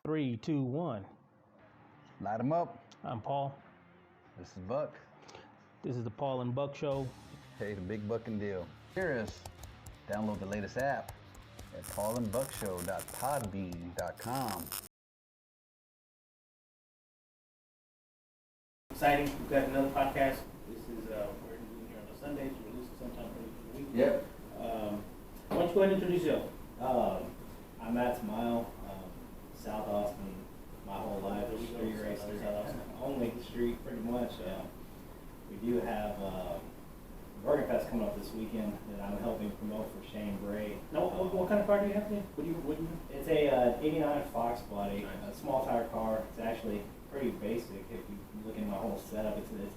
3, 2, 1. Light them up. I'm Paul. This is Buck. This is the Paul and Buck Show. Hey, the big Buckin deal. Hear us. Download the latest app at paulandbuckshow.podbean.com. Exciting. We've got another podcast. This is, we're doing here on Sundays. We release it sometime for the week. Yep. Why don't you go ahead and introduce yourself? I'm Matthew Tamayo, South Austin, my whole life, street racer, only street pretty much. We do have Bergenfest coming up this weekend that I'm helping promote for Bray. No, what kind of car do you have there? What do you? It's a 89 Fox body, a small tire car. It's actually pretty basic. If you look at my whole setup, it's an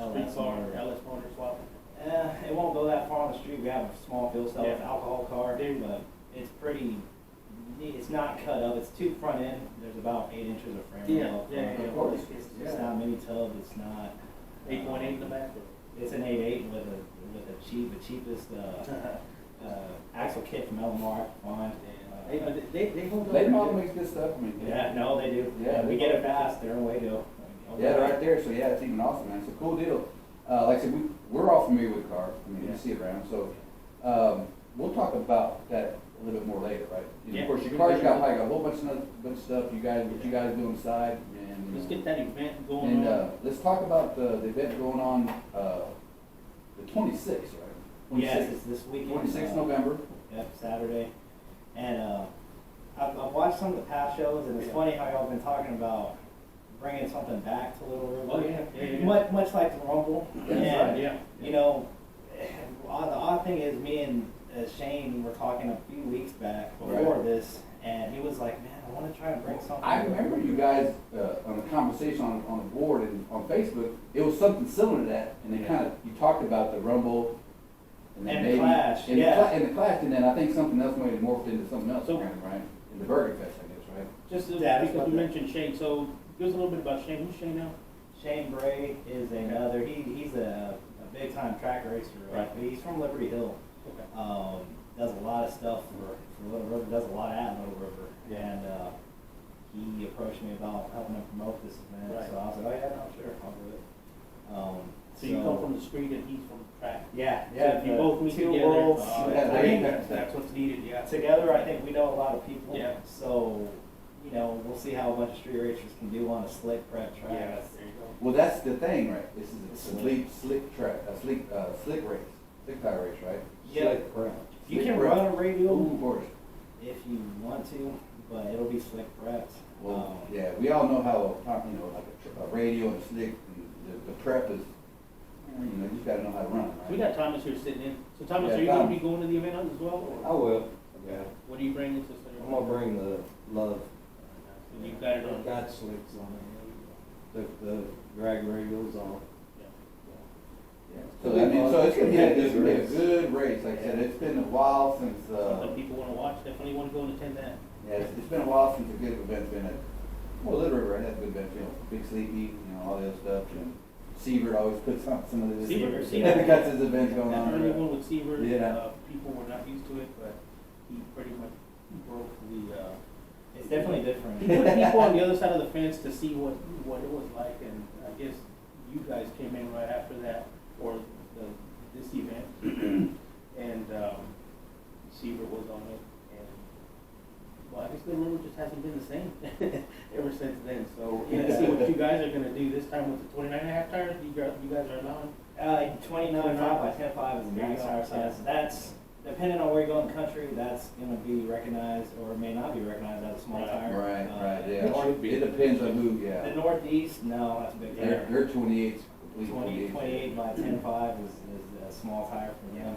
LS motor. LS motor swap. It won't go that far on the street. We have a small fuel cell, it's an alcohol car, but it's pretty. It's not cut up. It's two front end. There's about 8 inches of frame. Of course. It's not mini tub. It's not 8.8 in the back. It's an 8.8 with the cheapest axle kit from LMR. Fine. They hold up. Late model makes good stuff. I mean, Yeah, no, they do. Yeah, we get it fast. They're in Waco. Yeah, they're right there. So yeah, it's even awesome, man. It's a cool deal. Like I said, we're all familiar with the car. I mean, you see it around. So we'll talk about that a little bit more later, right? Yeah. Of course, your car's got probably got a whole bunch of stuff. You guys, what you guys do on the side, and Let's get that event going on. let's talk about the event going on the 26th, right? 26th. Yes, it's this weekend. 26th November. Yep, Saturday. And I've watched some of the past shows, and it's funny how y'all been talking about bringing something back to Little River. Oh, yeah. Much like the Rumble. That's and, right. Yeah. You know, the odd thing is me and Shane were talking a few weeks back before this, and he was like, man, I want to try and bring something. I remember you guys on a conversation on the board and on Facebook. It was something similar to that, and they you talked about the Rumble and the Clash, and the Clash, and then I think something else might have morphed into something else, So- right? In the Bergenfest, I guess, right? Just that's because what you mentioned Shane, so give us a little bit about Shane. Who's Shane now? Shane Bray is another. He's a big time track racer, right? But he's from Liberty Hill. Okay. Does a lot of stuff for Little River. Does a lot at Little River, and he approached me about helping him promote this event. Right. So I was like, oh yeah, no, sure, I'll do it. So you come from the street and he's from the track. Yeah. So if you both meet two together, worlds. I there think you go. that's what's needed. Yeah. Together, I think we know a lot of people. Yeah. So, you know, we'll see how a bunch of street racers can do on a slick prep track. Yeah. There you go. Well, that's the thing, right? This is a slick track, slick race, slick tire race, right? Yeah. Slick prep. You Slick can prep. run a radial Ooh, of course. if you want to, but it'll be slick prepped. Well, yeah, we all know how, like a radio and slick, and the prep is, you just gotta know how to run it, So right? we got Thomas here sitting in. So Thomas, Yeah, are you going to Thomas. be going to the event as well? I Or will. Yeah. what are you bringing to the I'm gonna bring the love. And you've got it on. Got slicks on it. The drag radials on. Yeah. So I mean, so it's gonna be a good race. Like I said, it's been a while since, Something people want to watch. Definitely want to go and attend that. yeah, it's been a while since a good event's been at, well, Little River, right, that's a good event, Big Sleepy, all the other stuff, and Seabird always puts some of this. Seabird. Got his events going That on. early right? one with Seaver, Yeah. people were not used to it, but he pretty much broke the. It's definitely different. He put people on the other side of the fence to see what it was like, and I guess you guys came in right after that, or this event, and Seaver was on it, and well, I guess the river just hasn't been the same ever since then. So let's see what you guys are gonna do this time with the 29.5 tires. You guys are allowing. 29.5 by 10.5 is the max tire size. That's, depending on where you go in the country, that's going to be recognized or may not be recognized as a small tire. Right, yeah. It should be. It depends on who, The yeah. Northeast, no, that's a big tire. They're 28s. 28 by 10.5 is a small tire for them.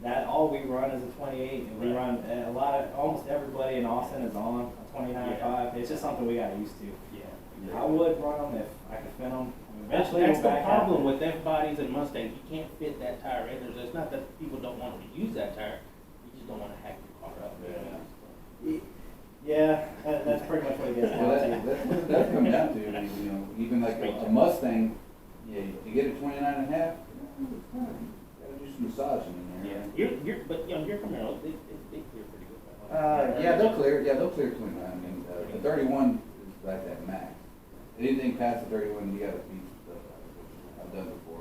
That all we run is a 28, and we run almost everybody in Austin is on a 29.5. It's just something we got used to. Yeah. I would run them if I could fit them. Eventually, That's the we'll back problem out. with F-bodies and Mustangs. You can't fit that tire in there. It's not that people don't want to use that tire. You just don't want to hack your car up. Yeah, that's pretty much what it gets down Well, to. that's what that comes down to, even like a Mustang, yeah, you get a 29.5, gotta do some massaging in there. But your Camaro, they clear pretty good. Yeah, they'll clear 29. I mean, But 31 is like that max. Anything past the 31, you gotta beat stuff out of which I've done before.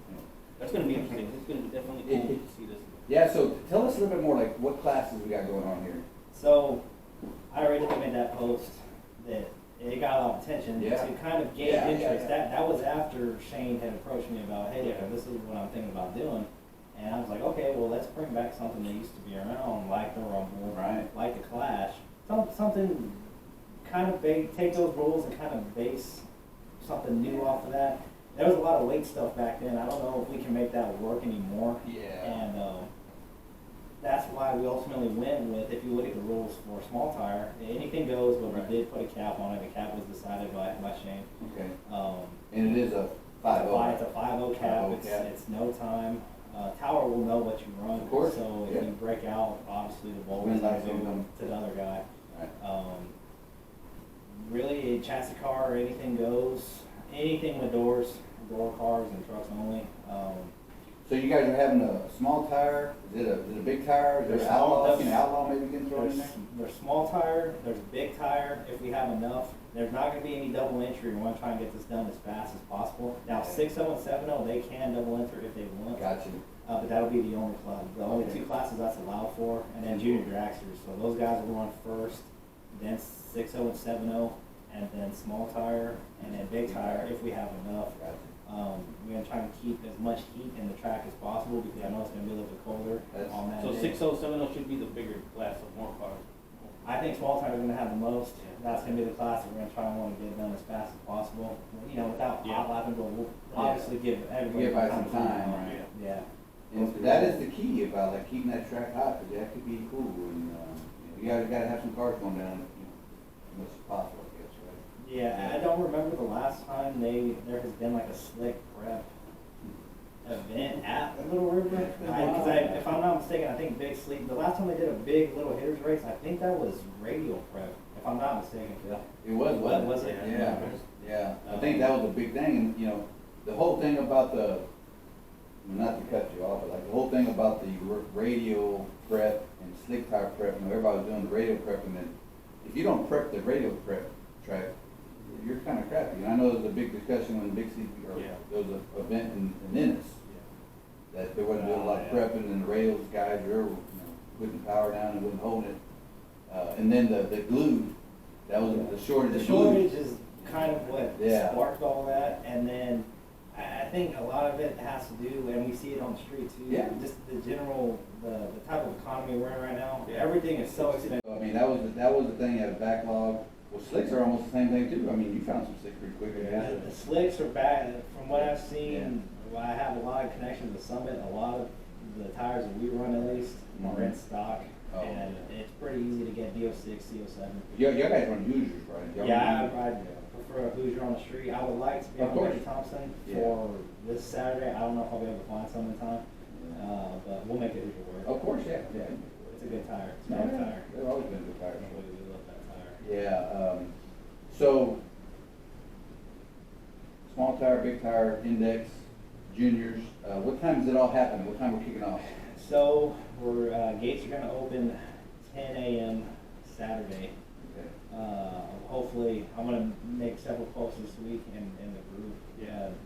You know. That's gonna be interesting. It's gonna be definitely cool to see this. Yeah, so tell us a little bit more, like what classes we got going on here. So, I originally made that post that it got a lot of attention Yeah. to kind of gain Yeah, yeah, interest. yeah. That was after Shane had approached me about, hey, Yeah. this is what I'm thinking about doing. And I was like, okay, well, let's bring back something that used to be around, like the Rumble, Right. like the Clash. Something kind of take those rules and kind of base something new off of that. There was a lot of late stuff back then. I don't know if we can make that work anymore. Yeah. And that's why we ultimately went with, if you look at the rules for small tire, anything goes, but Right. we did put a cap on it. The cap was decided by Shane. Okay. Um, And it is a 5.0. It's a 5.0 cap. 5.0 cap. It's no time. Tower will know what you run. Of course, So if yeah. you break out, obviously the ball Wind is going lights to will go come. to the other guy. Right. Really, a chassis car, anything goes. Anything with doors, door cars and trucks only. So you guys are having a small tire, is it a big tire, is there There's an outlaw, small- outlaw maybe getting thrown in there? There's small tire, there's big tire, if we have enough. There's not gonna be any double entry, we wanna try and get this done as fast as possible. Now, 6.0 and 7.0, they can double enter if they want. Gotcha. But that'll be the only class, the only two classes that's allowed for, and then junior dragsters. So those guys will run first, then 6.0 and 7.0, and then small tire, and then big tire if we have enough. Gotcha. We're gonna try and keep as much heat in the track as possible, because I know it's gonna be a little bit colder That's- on that So day. 6.0, 7.0 should be the bigger class of more cars. I think small tire is gonna have the most. That's gonna be the class that we're gonna try and want to get done as fast as possible. You know, without Yeah. hot lapping, but we'll obviously give everybody Give by time some to time, move on. right. Yeah. And that is the key about like keeping that track hot, because that could be cool, and, you gotta have some cars going down, as much as possible, I guess, right? Yeah, I don't remember the last time there has been like a slick prep event at the Little River. Because if I'm not mistaken, I think Big Sleep, the last time they did a big little hitters race, I think that was radio prep, if I'm not mistaken, Phil. It was, wasn't it? Was it? Yeah, yeah, I think that was a big thing, and, the whole thing about not to cut you off, but like the whole thing about the radio prep and slick tire prep, everybody was doing the radio prep, and then if you don't prep the radio prep track, you're kind of crappy. And I know there was a big discussion when Big C, or Yeah. there was an event in Ennis, that they wasn't doing a lot of prepping, and the radio guys were, putting power down and wasn't holding it. And then the glue, that was the shortage The of glue. shortage is kind of what Yeah. sparked all that, and then I think a lot of it has to do, and we see it on the street too, Yeah. just the general, the type of economy we're in right now. Yeah. Everything is so expensive. I mean, that was the thing, you had a backlog. Well, slicks are almost the same thing too. I mean, you found some slicks pretty quick, I guess. The slicks are bad, from what I've seen, I have a lot of connections with Summit, a lot of the tires that we run at least are in stock, Oh. and it's pretty easy to get D06, CO7. Y'all guys run Hoosiers, right? Y'all Yeah, run I prefer a Hoosier on the street. I would like to be Of on course. Ricky Thompson Yeah. for this Saturday. I don't know if I'll be able to find some in time, but we'll make it Hoosier work. Of course, yeah. It's a good tire. It's a Yeah, good tire. they've always been good tires. We love that tire. Yeah, so, small tire, big tire, index, juniors, what time does it all happen? What time we're kicking off? So gates are gonna open 10 a.m. Saturday. Okay. Hopefully, I'm gonna make several posts this week in the group.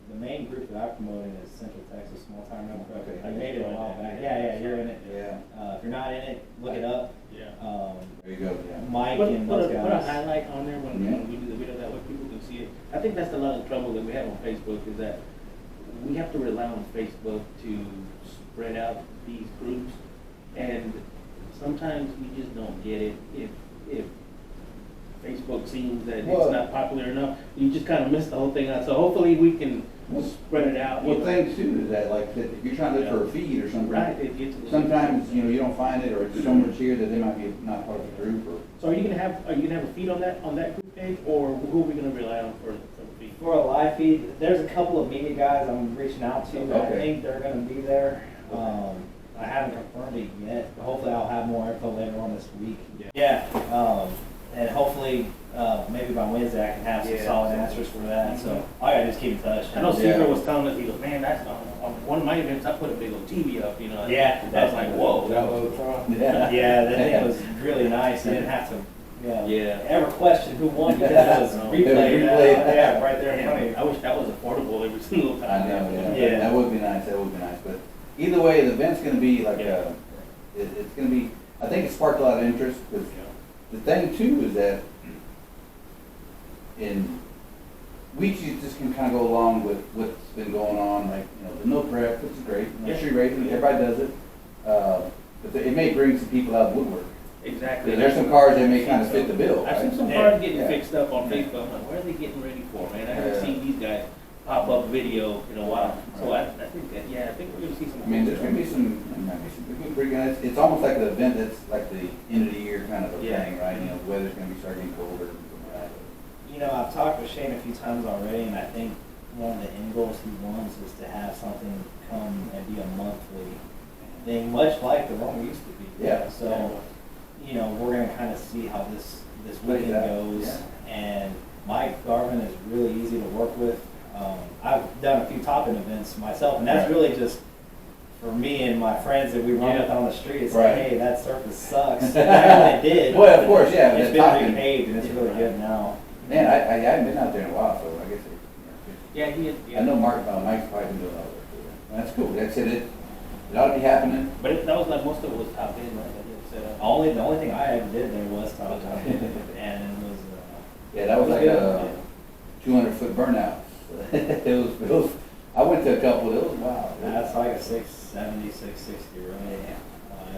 The main group that I'm promoting is Central Texas Small Tire Number. Okay. I made it a while back. Yeah, you're in it. Yeah, If you're not in it, look it up. Yeah. there you go, yeah. Mike Put and a those put a guys. highlight on there when Yeah. we do the video, that way people can see it. I think that's a lot of trouble that we have on Facebook, is that we have to rely on Facebook to spread out these groups, and sometimes we just don't get it. If Facebook seems that Well- it's not popular enough, you just kind of miss the whole thing out. So hopefully we can spread it out. Well, things too is that like, that if you're trying to look for a feed or something. Right, it gets. Sometimes, you don't find it, or it's so much here that they might be not part of the group, or. So are you gonna have a feed on that group page, or who are we gonna rely on for the feed? For a live feed, there's a couple of media guys I'm reaching out to. I Okay. think they're gonna be there. I haven't confirmed it yet, but hopefully I'll have more info later on this week. Yeah. And hopefully, maybe by Wednesday I can have some Yeah. solid answers for that, so I gotta just keep in touch. I know Yeah. Caesar was telling us, he goes, man, that's on one of my events, I put a big old TV up, Yeah. I was like, whoa, that was. Yeah, the thing was really nice. I didn't have to Yeah. ever question who won because it was replayed. Yeah, right there in front of you. I wish that was affordable every single time. I know, yeah. Yeah. That would be nice, that would be nice, but either way, the event's gonna be like, it's gonna be, I think it sparked a lot of interest, because the thing too is that we just can kind of go along with what's been going on, like, the no prep, which is great, street racing, everybody does it, but it may bring some people out of the woodwork. Exactly. There's some cars that may kind of fit the bill. I've right? seen some cars getting fixed up on Facebook. I'm like, what are they getting ready for, man? I haven't seen these guys pop up video in a while. So I think that, I think we're gonna see some. I mean, there's gonna be some pretty good. It's almost like the event that's like the end of the year kind of a thing, right? The weather's gonna be starting to get colder. I've talked with Shane a few times already, and I think one of the end goals he wants is to have something come and be a monthly thing, much like the one we used to be. Yeah. So, we're gonna kind of see how this weekend goes. Yeah. And Mike Garvin is really easy to work with. I've done a few topping events myself, and that's really just for me and my friends that we run with on the street. It's like, hey, that surface sucks. Back when it did. Well, of course, yeah. It's been repaved, and it's really good now. Man, I haven't been out there in a while, so I guess Yeah. I know Mike's probably been doing all that too. That's cool. That's it. It ought to be happening. But that was like most of it was top end, right? The only thing I ever did there was top end, and it was. That was like a 200-foot burnout. it was. I went to a couple. It was wow. That's like a 670, 660 road.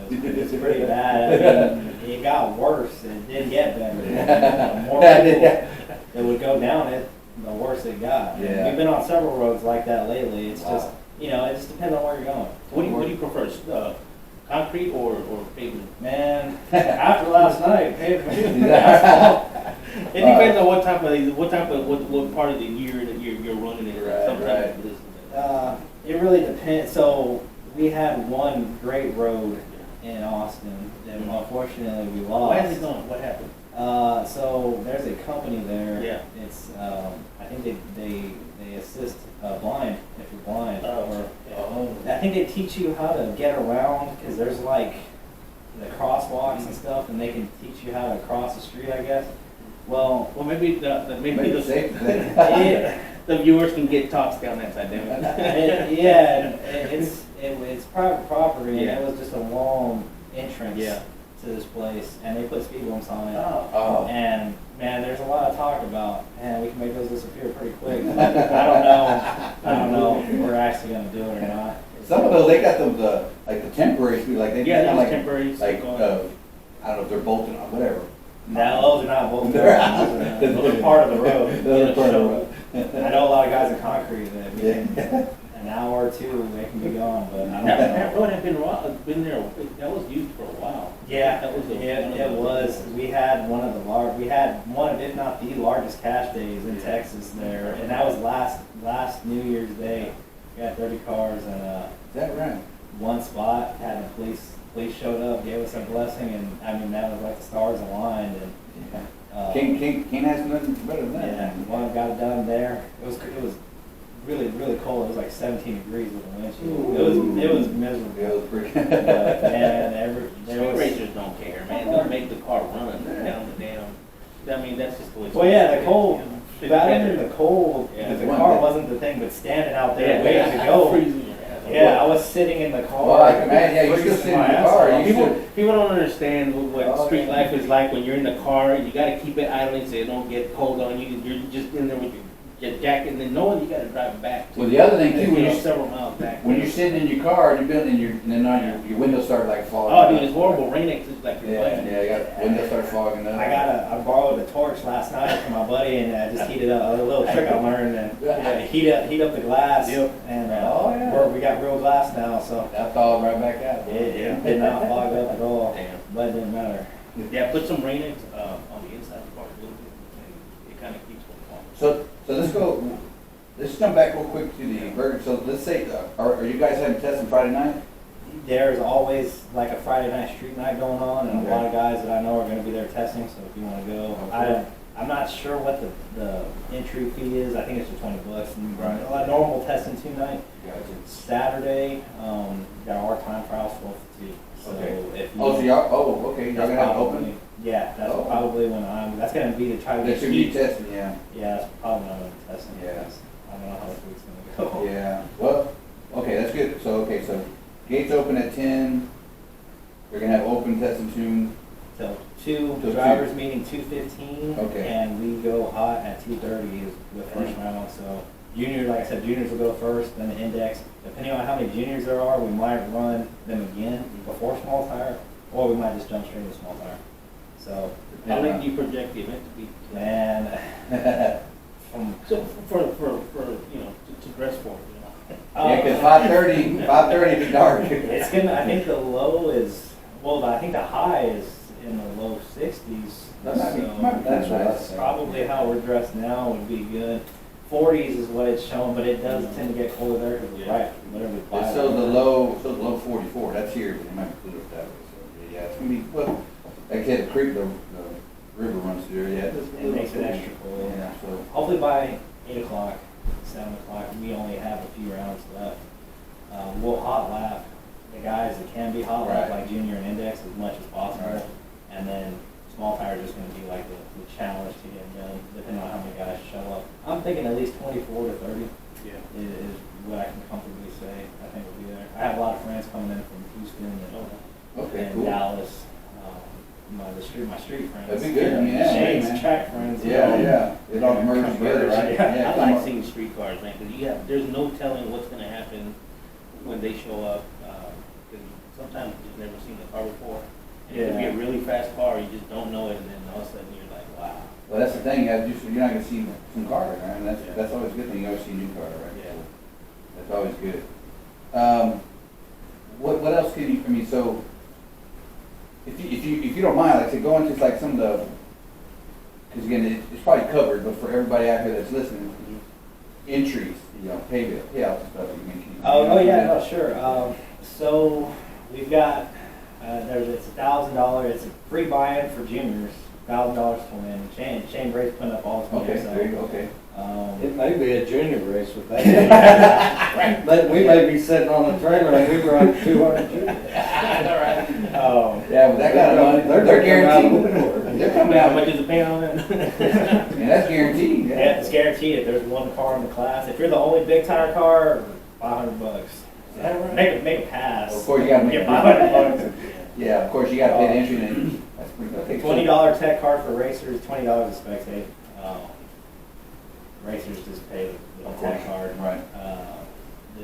It's pretty bad. I mean, it got worse. It didn't get better. The more people that would go down it, the worse it got. Yeah. We've been on several roads like that lately. It's just, it just depends on where you're going. What do you prefer, concrete or pavement? Man, after last night, pavement. It depends on what part of the year that you're running it. Right, Sometimes right. It really depends. So we had one great road in Austin that unfortunately we lost. Why is it gone? What happened? So there's a company there. Yeah. It's I think they assist blind if you're blind. I think they teach you how to get around because there's like the crosswalks and stuff, and they can teach you how to cross the street, I guess. Well, maybe the safe thing. The viewers can get tossed down that side. It's private property, Yeah. and it was just a long entrance Yeah. to this place, and they put speed bumps on it. Oh. And man, there's a lot of talk about, man, we can make those disappear pretty quick. I don't know if we're actually gonna do it or not. Some of those, they got the temporary speed, like they just there's like temporary. I don't know if they're bolting or whatever. No, those are not both. Those are part of the road. Those are part of the road. I know a lot of guys in concrete that within an hour or two they can be gone, but I don't That know. road had been there. That was used for a while. Yeah, that was it was. We had one, if not the largest cash days in Texas there, and that was last New Year's Day. We had 30 cars, and Is that right? one spot had the police showed up, gave us a blessing, and I mean that was like the stars aligned. And Can't ask nothing better than that. yeah, one got it done there. It was really cold. It was like 17 degrees with the wind chill. It was miserable. Yeah, it was pretty. But man, Street racers don't care, man. They'll make the car run down the damn. I mean, that's just the way. Well, yeah, the cold. It's Better better. than the cold, Yeah, because the one car thing. wasn't the thing, but standing out there waiting to go. Freezing your ass off. Yeah, I was sitting in the car. Well, I can imagine, yeah, you still freezing sit in my the ass car. off. People don't understand what Oh, street yeah. life is like when you're in the car. You gotta keep it idling so it don't get cold on you. You're just in there with your jacket, and then knowing you gotta drive it back. Well, the other thing too, when You're several miles back. you're sitting in your car and and then your windows start like fogging. Oh, up. dude, it's horrible. Rain it's like you're Yeah, playing. yeah, you got windows start fogging up. I borrowed a torch last night from my buddy, and I just heated up a little trick I learned, and heat up the glass. Yep. And Oh, yeah. we got real glass now, so That thawed right back out. it did not fog up at all. Damn. But it didn't matter. Yeah, put some rain on the inside of the car a little bit, and it kind of keeps from falling. So let's jump back real quick to the burger. So let's say, are you guys having tests on Friday night? There's always like a Friday night street night going on, and Okay. a lot of guys that I know are going to be there testing. So if you want to go, Okay. I'm not sure what the entry fee is. I think it's just $20. And Right. a lot of normal testing tonight. Gotcha. Saturday, got our time trials 12 to 2. So Okay. if you Okay, y'all gonna have it open? Yeah, that's Oh. probably when gonna be to try to That get should be heat. testing, yeah. Yeah, it's probably not gonna be testing. Yeah. because I don't know how this week's gonna go. Yeah, well, okay, that's good. So gates open at 10. They're gonna have open testing soon. So two, Till drivers 2. meeting 2:15. Okay. And we go hot at 2:30 is the first round, so junior, like I said, juniors will go first, then the index. Depending on how many juniors there are, we might run them again before small tire, or we might just jump straight into small tire. So, How late do you project the event to be? and from, So for, you know, to dress for, you know? Yeah, because 5:30 be dark. it's gonna, I think the low is, well, I think the high is in the low 60s. That might be- so might be That's what I nice. said. probably how we're dressed now would be good. 40s is what it's showing, but it does tend to get colder there because we're right, literally. It shows the low 44. That's here, but it might be clear that way. So yeah, it's gonna be, well, like I said, the creek, the river runs through there. Yeah, It makes it extra cold. Yeah, so Hopefully by 8 o'clock, 7 o'clock, we only have a few rounds left. We'll hot lap the guys that can be hot lap, Right. like junior and index, as much as possible. Right. And then small tire is just gonna be like the challenge to get done, depending on how many guys show up. I'm thinking at least 24 to 30 Yeah. is what I can comfortably say. I think we'll be there. I have a lot of friends coming in from Houston okay, and cool. Dallas. My street friends. That'd be good. I mean, yeah, Shane's man. track friends. Yeah. It all merges together, right? Yeah. I come like on. seeing street cars, man, because there's no telling what's gonna happen when they show up. Because sometimes you've never seen the car before. And it could be a Yeah. really fast car, you just don't know it, and then all of a sudden you're like, wow. Well, that's the thing. You're not gonna see some car, right? And Yeah. that's always a good thing. You always see a new car, right? Yeah. So that's always good. What else can you? I mean, so if you don't mind, like, say, go into like some of the, because again, it's probably covered, but for everybody out here that's listening, entries, you know, payouts and stuff. You mean, Oh yeah, no, sure. So we've got it's $1,000. It's a free buy-in for juniors. $1,000 to win. Shane Bray's putting up all his money. Okay, there you go. Okay. It may be a junior race with that. But we may be sitting on the trailer and we run 200 juniors. Yeah, but that kind of money, they're guaranteed. They're coming How out, much is the pay on it? and that's guaranteed. Yeah, it's guaranteed. If there's one car in the class, if you're the only big tire car, $500. Make a pass. Of course, you gotta make Get a- $500. Yeah, of course, you got to pay the entry, and that's pretty good. Okay, $20 tech card for racers, $20 to spectate. Racers just pay the tech card. Right.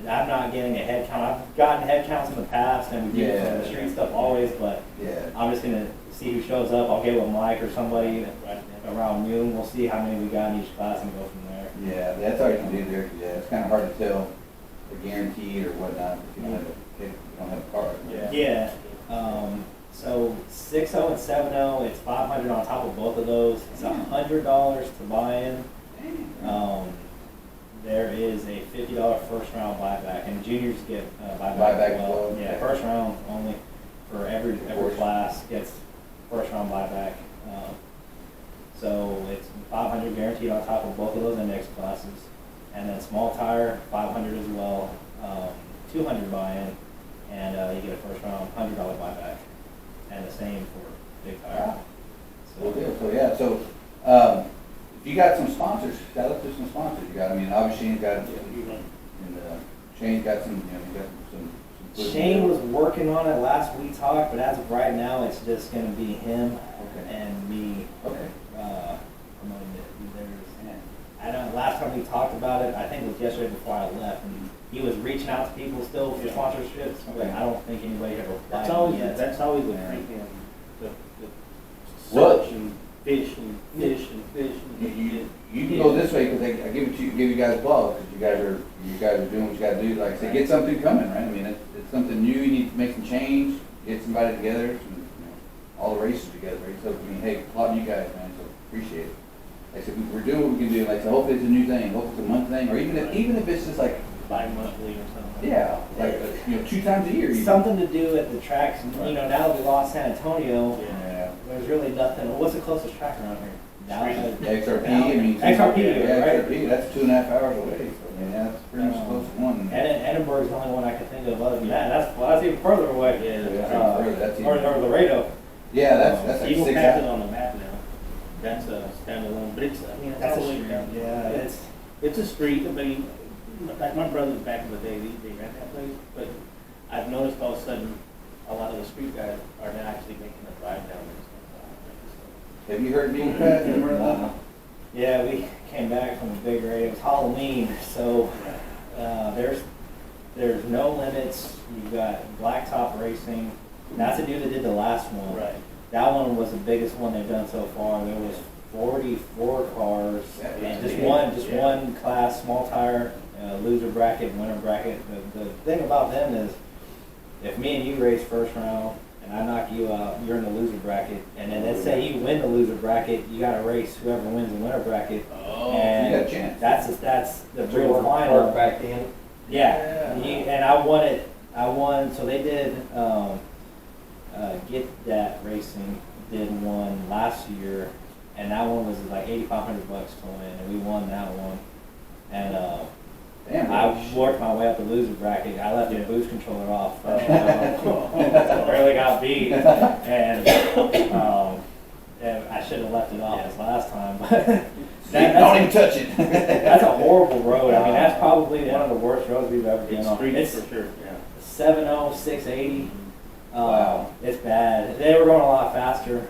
I'm not getting a head count. I've gotten head counts in the past, and we do it for the street stuff always, but Yeah. I'm just gonna see who shows up. I'll get with Mike or somebody around noon. We'll see how many we got in each class and go from there. Yeah, that's all you can do there. Yeah, it's kind of hard to tell the guaranteed or whatnot if you don't have a card. Yeah. So 6-0 and 7-0, it's $500 on top of both of those. It's $100 to buy in. There is a $50 first round buyback, and juniors get buyback Buyback as well. as well. Yeah, first round only for every course. class gets first round buyback. So it's $500 guaranteed on top of both of those index classes, and then small tire $500 as well, $200 buy-in, and you get a first round $100 buyback, and the same for big tire. Wow. Cool deal. So yeah, so if you got some sponsors, shout out to some sponsors. You got, I mean, obviously Shane's got, and Shane's got some, you got some. Shane was working on it last we talked, but as of right now, it's just gonna be him Okay. and me Okay. promoting it. I don't, last time we talked about it, I think it was yesterday before I left, and he was reaching out to people still for sponsorships, but I don't think anybody ever replied That's always, yet. that's always the Yeah. freaking, the What? search and fish and fish and fish and. You can go this way because I give you guys applause because you guys are doing what you got to do. Like I say, get something coming, right? I mean, it's something new. You need to make some change, get somebody together, all the races together, right? So I mean, hey, applaud you guys, man. So appreciate it. Like I said, we're doing what we can do. Like I said, hopefully it's a new thing, hopefully it's a month thing, or even if it's just like Bi-monthly or something. yeah, like 2 times a year. even. Something to do at the tracks, now that we lost San Antonio, Yeah. there's really nothing. What's the closest track around here? XRP, I mean. XRP, yeah, right? XRP, that's 2.5 hours away. So I mean, that's pretty much close to one. Edinburgh's the only one I can think of other than that. That's even further away. Yeah, Yeah, that's further, that's Or even- Laredo. Yeah, that's like Eagle 6 Pass is hours. on the map now. that's a standalone, but it's, I mean, it's That's all a the way street, down. yeah, It's a street, I mean, like my brothers back in the day, they ran that place, but I've noticed all of a sudden, a lot of the street guys are now actually making a drive down there. Have you heard me, Pat? You remember that? Yeah, we came back from a big raid. It was Halloween, so there's no limits. You've got blacktop racing. That's the dude that did the last one. Right. That one was the biggest one they've done so far. There was 44 cars, and just one class, small tire, loser bracket, winner bracket. The thing about them is, if me and you race first round and I knock you out, you're in the loser bracket. And then let's say you win the loser bracket, you got to race whoever wins the winner bracket. Oh, and you got a chance. That's the So real work final. hard back then. Yeah, and I won it. I won. So they did Get That Racing did one last year, and that one was like $8,500 to win, and we won that one. And Damn, I worked my way up the loser bracket. I left the boost controller off first round. So barely got beat, and I should have left it off this last time. But don't even touch it. that's a horrible road. I mean, that's probably one of the worst roads we've ever been It's on. street It's for sure, yeah. 70, 680. Wow. It's bad. They were going a lot faster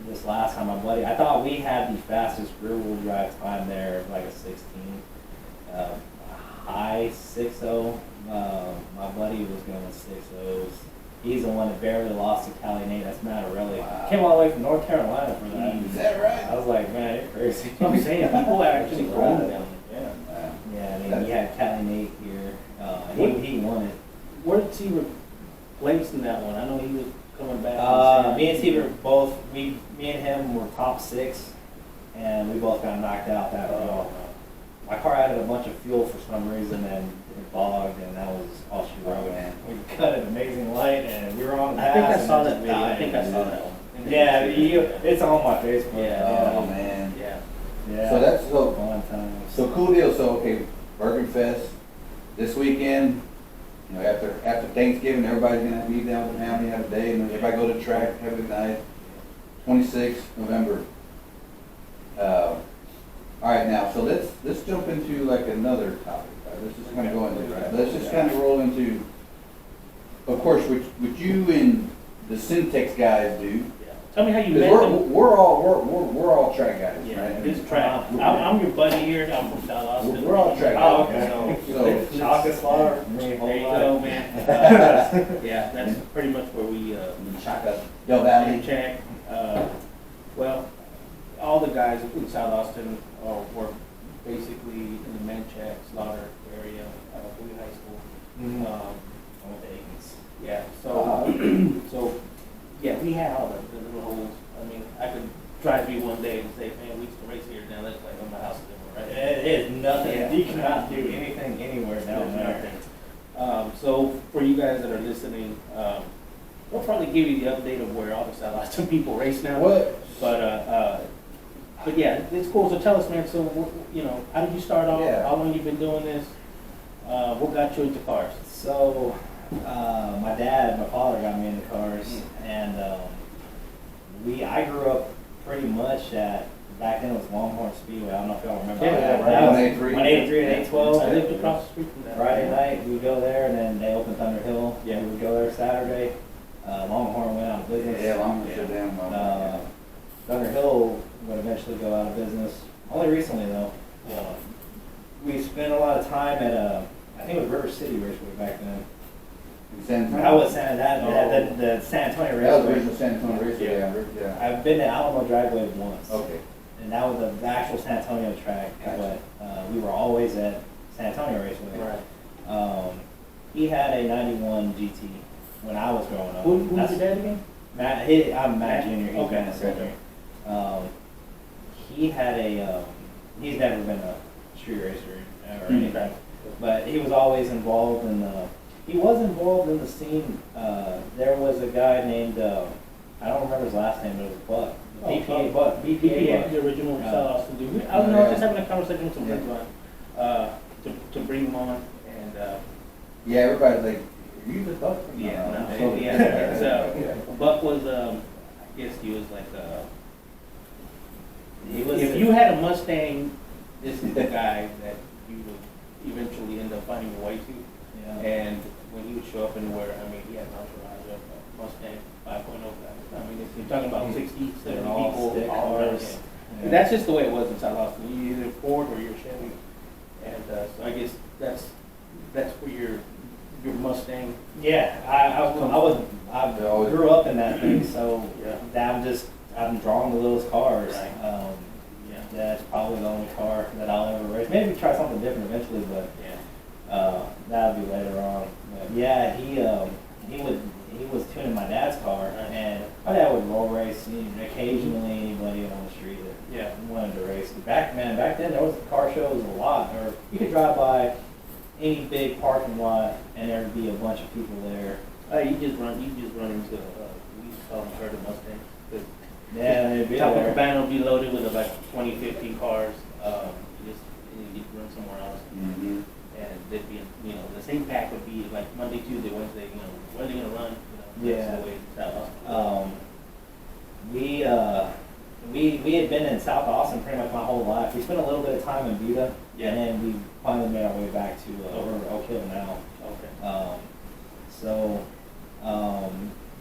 this last time, my buddy. I thought we had the fastest rear-wheel drive time there, like a 16. High 6.0. My buddy was going 6.0s. He's the one that barely lost to Cali Nate. That's Mattarelli. Wow. Came all the way from North Carolina for that. Is that right? I was like, man, you're crazy. I'm saying, people actually roll down there. Yeah. Wow. Yeah, I mean, he had Cali Nate here. He won it. Where did he replace in that one? I know he was coming back. Me and Steve were both, me and him were top 6, and we both got knocked out that row. My car added a bunch of fuel for some reason, and it bogged, and that was all she wrote. And we cut an amazing light, and we were on the I think pass. I saw and that it video. I died. think I saw that one. Yeah, it's on my Facebook. Oh, man. Yeah. Yeah. So that's so. Fun times. So cool deal. So okay, Bergenfest this weekend. You know, after Thanksgiving, everybody's gonna be down with the family, have a day, and then everybody go to the track, have a good night. 26th November. All right, now so let's jump into like another topic. Right? Let's just kind of go into it. Let's just kind of roll into. Of course, what you and the CenTex guys do. Yeah. Tell me how you 'Cause met them. we're all track guys, Yeah, right? this track. I'm your buddy here. I'm from South Austin. We're all track Oh, guys. okay. So Chocolate slaughter. There you go, man. Yeah, that's pretty much where we Shaka, Del Valley. check. Well, all the guys in South Austin were basically in the Manchac, Slaughter area, Bowie High School. I went to Aikens. Yeah, so yeah, we had all the little holes. I mean, I could drive you one day and say, man, we used to race here. Now that's like on my house anymore, right? It is nothing. Yeah. You cannot do anything anywhere down There's there. nothing. So for you guys that are listening, we'll probably give you the update of where all the South Austin people race now. What? But yeah, it's cool. So tell us, man. So you know, how did you start off? Yeah. How long you been doing this? What got you into cars? So, my father got me into cars, and I grew up pretty much at, back then it was Longhorn Speedway. I don't know if y'all remember. Yeah, that. right. That was 183. 183 and 812. I lived across the street from that. Friday night, we would go there, and then they opened Thunder Hill. Yeah. We would go there Saturday. Longhorn went out of business. Yeah, long as you're damn well. Thunder Hill would eventually go out of business. Only recently, though. We spent a lot of time at I think it was River City Raceway back then. I was the San Antonio That was Raceway. original San Antonio Raceway, yeah. I've been to Alamo Dragway once. Okay. And that was the actual San Antonio track, Gotcha. but we were always at San Antonio Raceway. Right. He had a 91 GT when I was growing up. Who's your dad again? I'm Matt Jr. He's Okay. been a senior. He had he's never been a street racer or anything, but he was always involved in he was involved in the scene. There was a guy named, I don't remember his last name, but it was Buck. BPA Buck. BPA, Buck. the original South Austin dude. I don't know, just having a conversation with some friends on, to bring him on, and, Yeah, everybody's like, are you the Buck? yeah. So, Buck was, I guess he was like, was. If you had a Mustang, this is the guy that you would eventually end up finding your way to. Yeah. And when he would show up and where, I mean, he had an entourage of a Mustang 5.0 guys. I mean, if you're talking about 60, 70 They're all people, stick all cars. yeah. Yeah. That's just the way it was in South Austin. You either Ford or you're Chevy. And so I guess that's where your Mustang. Yeah, I grew up in that thing, so Yeah. I'm drawn to those cars. Right. Yeah, that's probably the only car that I'll ever race. Maybe try something different eventually, but Yeah. that'll be later on. But yeah, he was tuning my dad's car, and my dad would roll race occasionally anybody on the street that Yeah. wanted to race. Back then there was car shows a lot, or you could drive by any big parking lot and there'd be a bunch of people there. You just run into, we used to call them herded Mustangs. 'Cause Yeah, they'd be Top of there. Cabana will be loaded with about 20, 50 cars. You run somewhere else. Mhm. And they'd be, the same pack would be like Monday, Tuesday, Wednesday, when are they gonna run? Yeah. That's the way South Austin. We had been in South Austin pretty much my whole life. We spent a little bit of time in Buda, Yeah. and then we finally made our way back to Oak Hill now. Okay.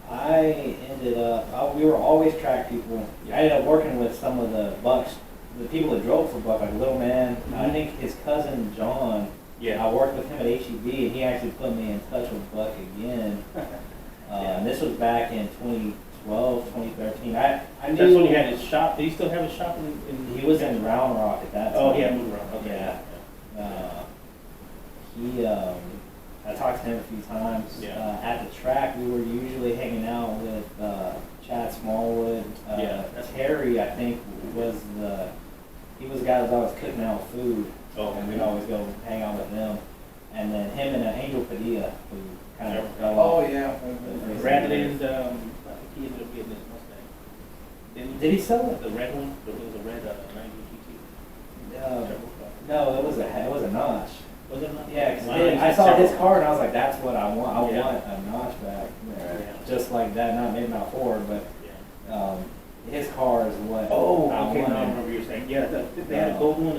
I ended up, we were always track people. I ended up working with some of the Bucks, the people that drove for Buck, like Little Man. I think his cousin John, Yeah. I worked with him at HEB, and he actually put me in touch with Buck again. And this was back in 2012, 2013. I knew That's when he had his shop. Did he still have his shop in he was in Round Rock at that time. Oh, yeah, moved around. Okay. Yeah. I talked to him a few times. Yeah. At the track, we were usually hanging out with Chad Smallwood. Yeah. Terry, I think, he was the guy that was always cooking out food. Oh, And we'd always go hang out with them. And then him and Angel Padilla, who kind of Oh, yeah. Rather than, I think he ended up getting his Mustang. Did he sell it? The red one? It was a red 90 GT. No, it was a notch. Was it not? Yeah, 'cause Wow, I saw his car and I was like, that's what I want. I Yeah. want a notchback. Yeah. Just like that, maybe not Ford, but Yeah. his car is what Oh, I okay, now I wanted. remember you were saying. Yeah, they had a gold one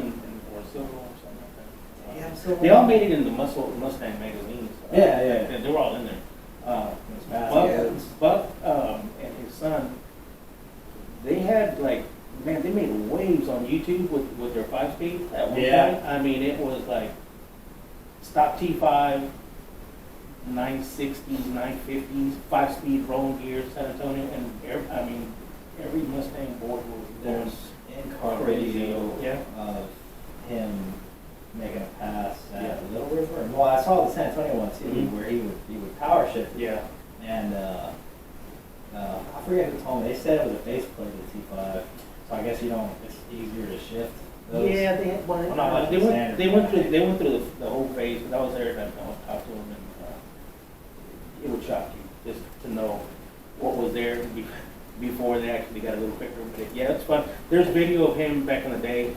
or a silver one or something like that. Yeah, so They all made it in the Mustang magazines. Yeah. They were all in there. It was fast. Buck and his son, they had they made waves on YouTube with their 5-speed at one Yeah. point. I mean, it was like stock T5, 960s, 950s, 5-speed rolling gears, San Antonio, and every Mustang board was There's in-car Crazy. video Yeah. of him making a pass at Yeah. Little River. Well, I saw the San Antonio one too, Mhm. where he would power shift. Yeah. And I forget who told me. They said it was a base plate of the T5, so I guess it's easier to shift those. Yeah, they had one. Well, not like they the went. standard They went through. package. They went through the whole phase. Because I was there, and I was talking to them, and it would shock you just to know what was there before they actually got a little quicker. But yeah, it's fun. There's video of him back in the day.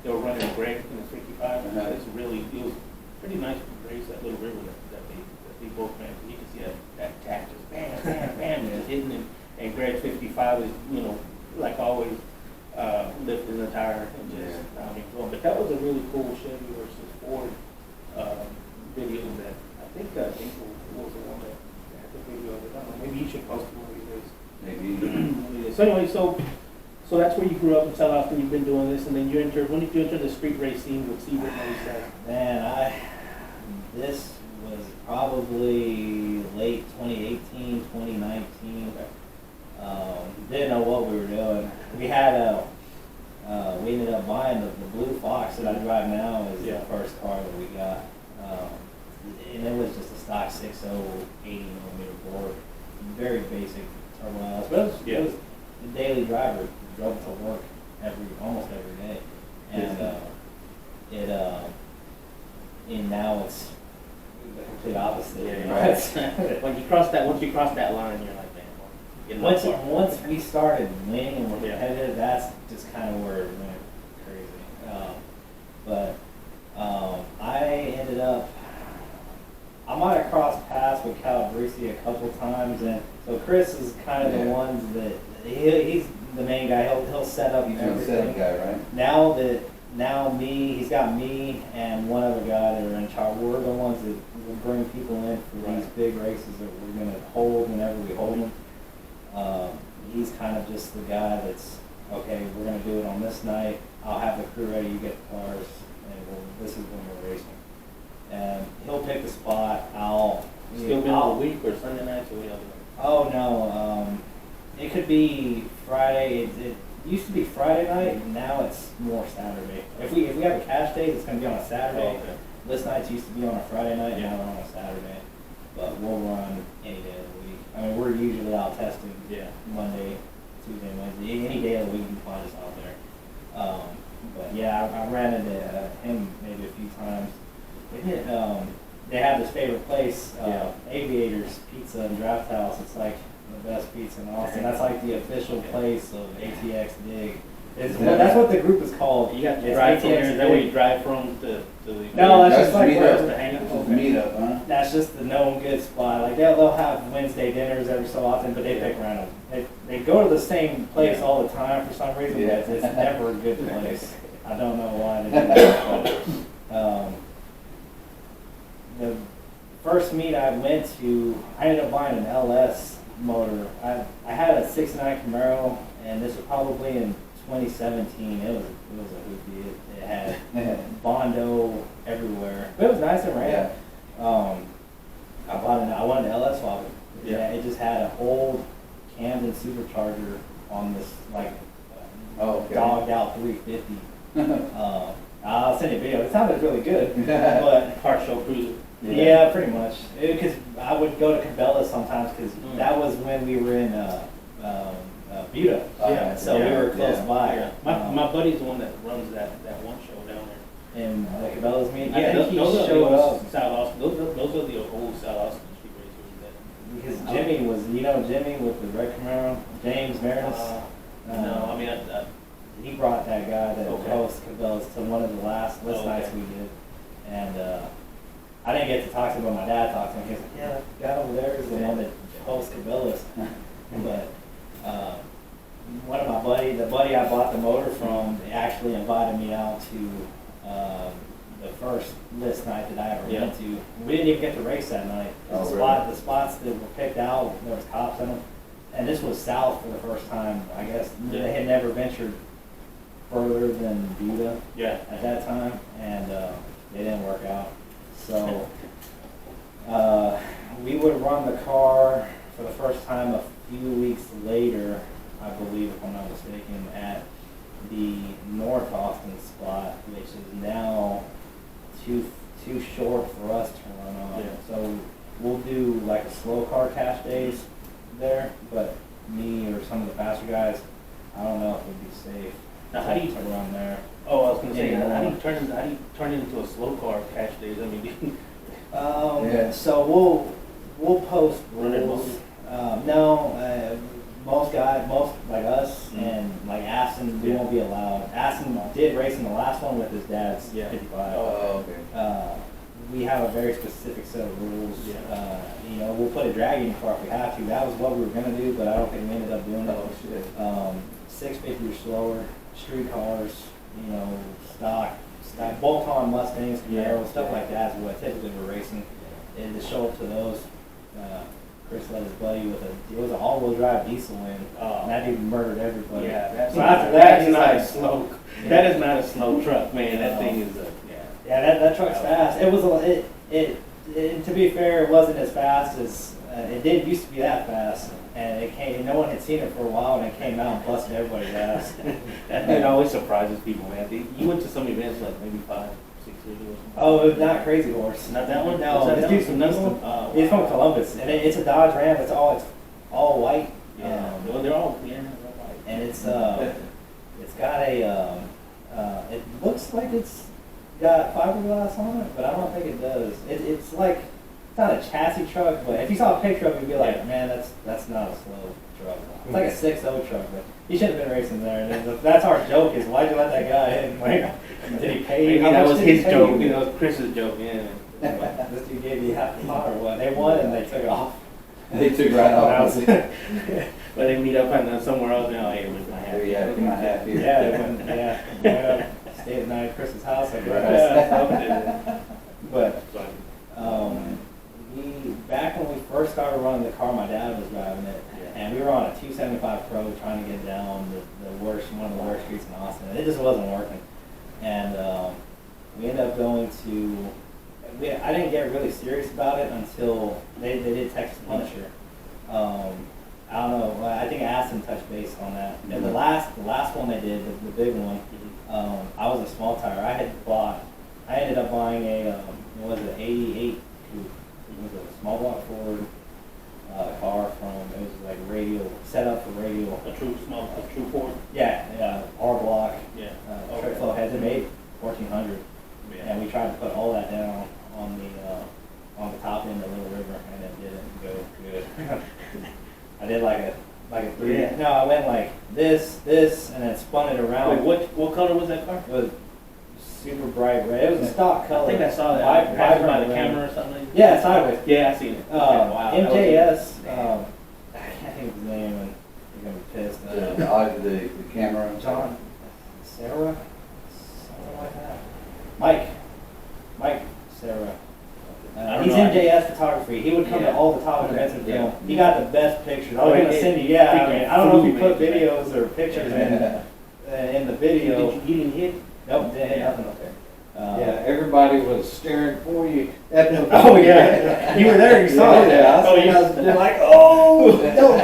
They were running a Gray in the 55. It was pretty nice race at Little River that they both ran. You can see that tack just bam, bam, bam, just hitting, and Greg's 55 is like always lifting the tire and just going. But that was a really cool Chevy versus Ford video that I think was the one that had the video of it. I don't know, maybe you should post it one of these days. Maybe. So anyway, so that's where you grew up in South Austin. You've been doing this, and then when did you enter the street race scene with Seabrook '97? Man, this was probably late 2018, 2019. Didn't know what we were doing. We ended up buying the Blue Fox that I drive now is the first car that we got. And it was just a stock 6.0 80mm board. Very basic turbo house. But it was the daily driver. Drove to work almost every day. And and now it's the complete opposite. Once you cross that line, you're like, man. Once we started winning and we're competitive, that's just kind of where it went crazy. I ended up, I might have crossed paths with Calabrese a couple times, and so Chris is kind of the ones that he's the main guy. He'll set up He's the everything. setup guy, right? Now he's got me and one other guy that are in charge. We're the ones that will bring people in for these big races that we're going to hold whenever we hold them. He's kind of just the guy that's, okay, we're going to do it on this night. I'll have the crew ready, you get the cars, and this is when we're racing. And he'll pick the spot. Still been all week or Sunday nights or whatever? Oh, no. It could be Friday. It used to be Friday night, and now it's more Saturday. If we have a cash day, it's going to be on a Saturday. Oh, okay. List nights used to be on a Friday night, now they're on a Saturday. But we'll run any day of the week. I mean, we're usually out testing Monday, Tuesday, Wednesday. Any day of the week you can find us out there. But yeah, I ran into him maybe a few times. They have this favorite place, Aviators Pizza and Draft House. It's like the best pizza in Austin. That's like the official place of ATX Dig. That's what the group is called. You got to drive from there, is that where you drive from to the... No, that's just like meetup. where to hang out. Just meetup, huh? that's just the known good spot. Like they'll have Wednesday dinners every so often, but they pick random. They go to the same place all the time for some reason, but it's never a good place. I don't know why they do that. But, the first meet I went to, I ended up buying an LS motor. I had a '69 Camaro, and this was probably in 2017. It was a hoopty. It had Bondo everywhere, but it was nice and ran. I wanted an LS swap. Yeah, it just had an old Camden supercharger on this like dogged out 350. I'll send you a video. It sounded really good, but Partial cruiser. yeah, pretty much. Because I would go to Cabela's sometimes because that was when we were in Buda. So we were close by. Yeah. My buddy's the one that runs that one show down there. In the Cabela's meeting. Yeah, I think he those are showed the up old South Austin. Those are the old South Austin street racers. because Jimmy was, Jimmy with the red Camaro, James Marinus. No, I mean, He brought that guy that Okay. hosts Cabela's to one of the last list nights we did. And I didn't get to talk to him, but my dad talked to him. He was like, yeah, that guy over there is the one that hosts Cabela's. But one of the buddy I bought the motor from, actually invited me out to the first list night that I ever went to. We didn't even get to race that night. The spots that were picked out, there was cops in them. And this was south for the first time. I guess they had never ventured further than Buda at that time, and it didn't work out. So we would run the car for the first time a few weeks later, I believe, if I'm not mistaken, at the North Austin spot, which is now too short for us to run on. So we'll do like a slow car cash days there, but me or some of the faster guys, I don't know if it would be safe. Now, how do you run there? Oh, I was going to say, how do you turn it into a slow car cash days? I mean, So we'll post Running rules. Most like us and like Aston, we won't be allowed. Aston did race in the last one with his dad's 55. Oh, okay. We have a very specific set of rules. We'll put a drag in your car if we have to. That was what we were going to do, but I don't think we ended up doing it. Oh, shit. 650 or slower, street cars, stock bolt-on Mustangs, Camaros, stuff like that is what typically we're racing. And to show up to those, Chris let his buddy it was an all-wheel drive diesel in, and that dude murdered everybody. yeah, that's So after that, he's not like, a slow. That is not a slow truck, man. That thing is that truck's fast. It was to be fair, it wasn't as fast as it did used to be that fast, and no one had seen it for a while, and it came out and busted everybody's ass. That thing always surprises people, man. You went to some events like maybe 5, 6 years ago. Oh, not Crazy Horse. Not that one? No, this dude's from Houston. He's from Columbus, and it's a Dodge Ram. It's all white. Well, they're all white. And it's got a it looks like it's got fiberglass on it, but I don't think it does. It's like, it's not a chassis truck, but if you saw a picture of it, you'd be like, man, that's not a slow truck. It's like a 6.0 truck, but he shouldn't have been racing there. And that's our joke is, why'd you let that guy in? Like, did he pay you? Maybe that was his joke. That was Chris's joke, yeah. This dude gave you half the pot or what? They won and they took off. They took right off. But they meet up somewhere else now. Hey, where's my hat? half here. Went up, stayed the night at Chris's house, I guess. But, back when we first started running the car, my dad was driving it, and we were on a 275 Pro trying to get down one of the worst streets in Austin, and it just wasn't working. And we ended up going to, I didn't get really serious about it until they did Texas Punisher. I don't know, I think I asked him to touch base on that. And the last one they did, the big one, I was a small tire. I ended up buying a, 88 coupe. It was a small block Ford car it was like radio, set up for radio. A true Ford? Yeah, R block. Yeah. Trip flow heads. It made 1,400. Yeah. And we tried to put all that down on the top end of Little River, and it didn't go good. I did like a 3. Yeah. No, I went like this, and then spun it around. Wait, what color was that car? It was super bright red. It was a stock color. I think I saw that. Passed by the camera or something. Yeah, sideways. Yeah, I seen it. Wow. MJS. I can't think of his name, and you're gonna be pissed. The camera. John, Sarah, something like that. Mike, Sarah. He's MJS photography. He would come to all the top events and film. He got the best pictures. I was gonna send you. Yeah, I mean, I don't know if he put videos or pictures in the video. You didn't hit? Nope, didn't hit nothing up there. Yeah, everybody was staring for you. Oh yeah, you were there. You saw it. Yeah, you're like, oh no.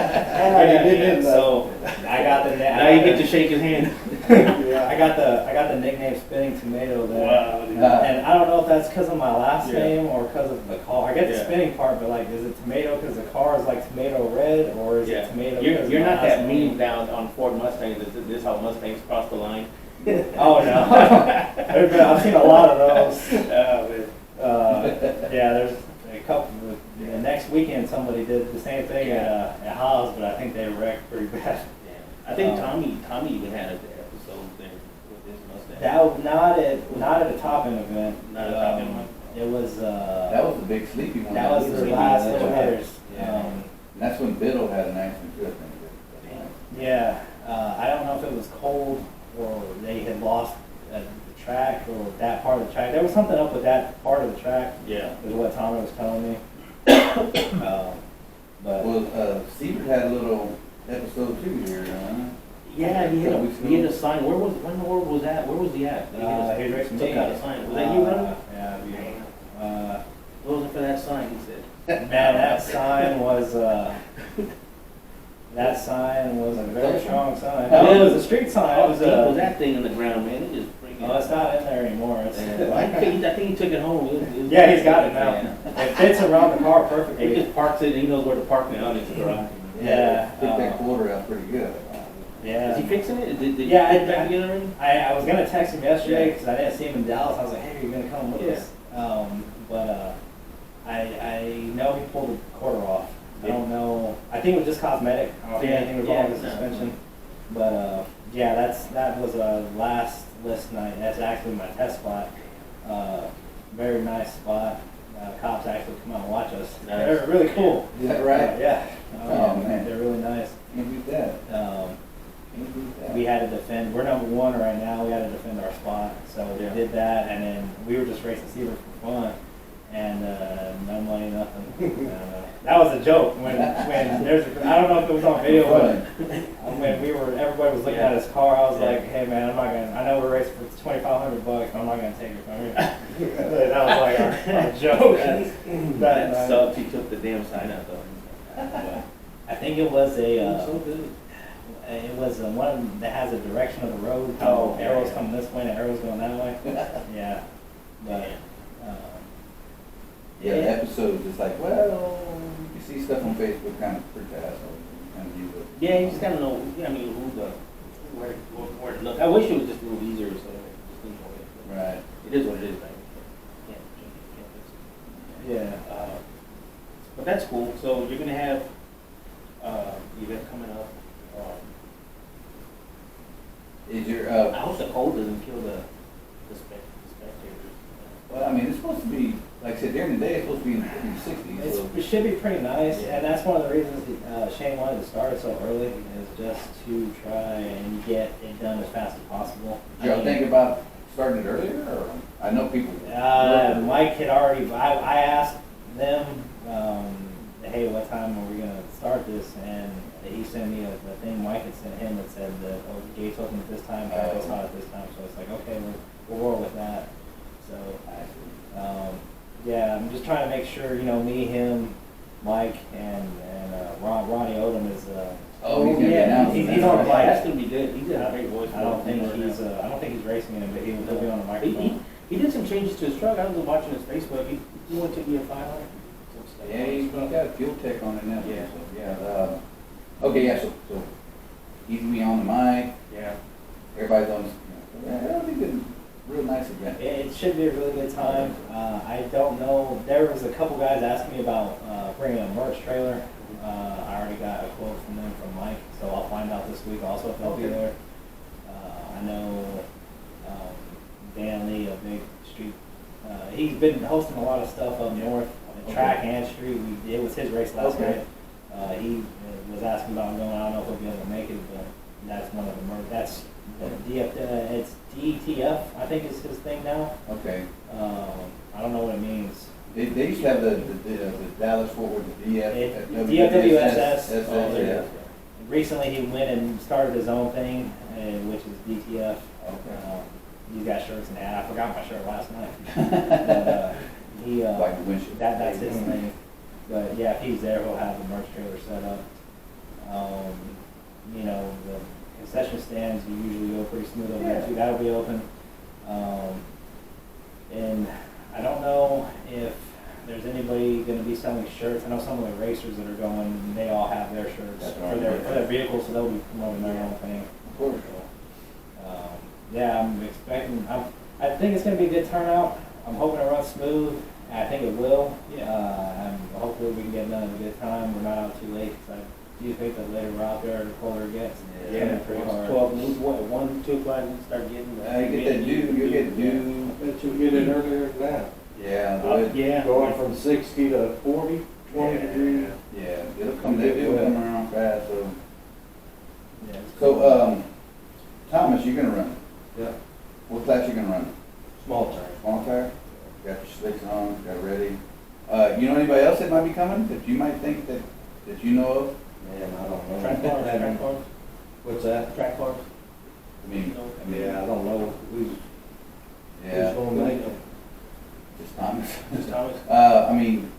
So I got the. Now you get to shake his hand. I got the nickname Spinning Tomato there. Wow. And I don't know if that's because of my last Yeah. name or because of the car. I get the Yeah. spinning part, but like, is it tomato because the car is like tomato red, or is it tomato? You're not that meme down on Ford Mustangs. This is how Mustangs cross the line. Oh no, I've seen a lot of those. Yeah, there's a couple. The next weekend, somebody did the same thing at Haas, but I think they wrecked pretty bad. I think Tommy even had an episode there with his Mustang. Not at a top end event. Not a top end one. It was. That was the big sleepy one. That was the last That's little right. hitters. And that's when Biddle had an accident too, I think. Yeah, I don't know if it was cold or they had lost the track or that part of the track. There was something up with that part of the track. Yeah. Is what Tommy was telling me. But Well, Siebert had a little episode too here, Yeah, he hit a sign. When the world was that? Where was he at? he was racing took me. out a sign. Was that you running? Yeah. It wasn't for that sign, he said. Man, that sign was a very strong sign. Yeah. It was a street sign. It How was deep was that thing in the ground, man? It just freaking. Oh, it's not in there anymore. It's, I think he took it home. yeah, he's got it now. Yeah. It fits around the car He perfectly. just parks it and he knows where to park now in his garage. Yeah. Picked that quarter out pretty good. Yeah. Is he fixing it? Did Yeah, he get back together already? I was gonna text him yesterday because I didn't see him in Dallas. I was like, hey, are you gonna come with Yeah. us? But I know he pulled the quarter off. I don't know. I think it was just cosmetic. I don't think anything was wrong with the suspension. But yeah, that was a last list night. That's actually my test spot. Very nice spot. Cops actually come out and watch us. Nice. They're really cool. Is that right? Yeah. Oh, man. They're really nice. Can't beat that. Can't beat that. We had to defend. We're number 1 right now. We had to defend our spot, so we did that, and then we were just racing Seaver for fun, and no money, nothing. That was a joke when there's. I don't know if it was on video, but when everybody was looking at his car, I was like, "Hey man, I'm not gonna. I know we're racing for $2,500, but I'm not gonna take it from you." That was like our joke. That sucked. He took the damn sign out though. I think it was So good. It was one that has a direction of the road. Oh, arrows yeah. coming this way and arrows going that way. Yeah, but Yeah, the episode is like, well, you see stuff on Facebook kind of pretty fast. Kind of use it. Yeah, you just gotta know. I mean, where to look. I wish it was just a little easier, so just enjoy it. Right. It is what it is, man. Can't change it, can't fix it. yeah. But that's cool. So you're gonna have event coming up. Is your I hope the cold doesn't kill the spectators. well, I mean, it's supposed to be like I said, during the day, it's supposed to be in the sixties, so. It should be pretty nice, Yeah. and that's one of the reasons Shane wanted to start it so early, is just to try and get it done as fast as possible. Did y'all think about starting it earlier, or, I know people. Mike had already, I asked them, hey, what time are we gonna start this? And he sent me a thing Mike had sent him that said that, oh, the gates open at this time, it's not at this time, so it's like, okay, we'll roll with that. So, yeah, I'm just trying to make sure, me, him, Mike, and Ronnie Odom is, Oh, he's gonna be announced. he's on the bike. That's gonna be good. He's got a great voice. I don't think he's racing in it, but he'll be on the microphone. He did some changes to his truck. I was watching his Facebook. He went to be a 500. Yeah, he's got a fuel tech on it now. Yeah. So, yeah, okay, yeah, so he's gonna be on the mic, Yeah. everybody's on, yeah, that'll be good, real nice event. It should be a really good time. I don't know, there was a couple guys asking me about bringing a merch trailer. I already got a quote from them from Mike, so I'll find out this week also if they'll be there. I know Dan Lee, a big street, he's been hosting a lot of stuff up north, track and street. It was his race last night. He was asking about going. I don't know if he'll be able to make it, but that's one of the merch. That's it's DTF, I think is his thing now. Okay. I don't know what it means. They used to have the Dallas Fort Worth, the DFWSS. yeah. Recently, he went and started his own thing, which is DTF. Okay. He's got shirts and hat. I forgot my shirt last night. He Like the windshield. that's his thing. But yeah, if he's there, he'll have the merch trailer set up. The concession stands usually go pretty smooth over there too. That'll be open. And I don't know if there's anybody going to be selling shirts. I know some of the racers that are going, they all have their shirts for their vehicles, so they'll be promoting their own thing. Of course. Yeah, I'm expecting. I think it's going to be a good turnout. I'm hoping it runs smooth. I think it will. And hopefully we can get done at a good time. We're not out too late, because I do think that later we're out there, the colder it gets. It's gonna be pretty hard. 12 noon, 1, 2 o'clock, you start getting. You get that dew, you get dew. I bet you'll get it earlier than that. Yeah. Yeah. Going from 60 to 40, 20 degrees. Yeah, it'll come around fast, so. Yeah, So, Thomas, you're gonna run. Yeah. What class you gonna run? Small tire. Small tire? Got your slicks on, got it ready. You know anybody else that might be coming, that you might think that you know of? Man, I don't know. Track cars. What's that? Track cars. I mean, Yeah, I don't know who's yeah, gonna make it. just Thomas. Just Thomas. I mean,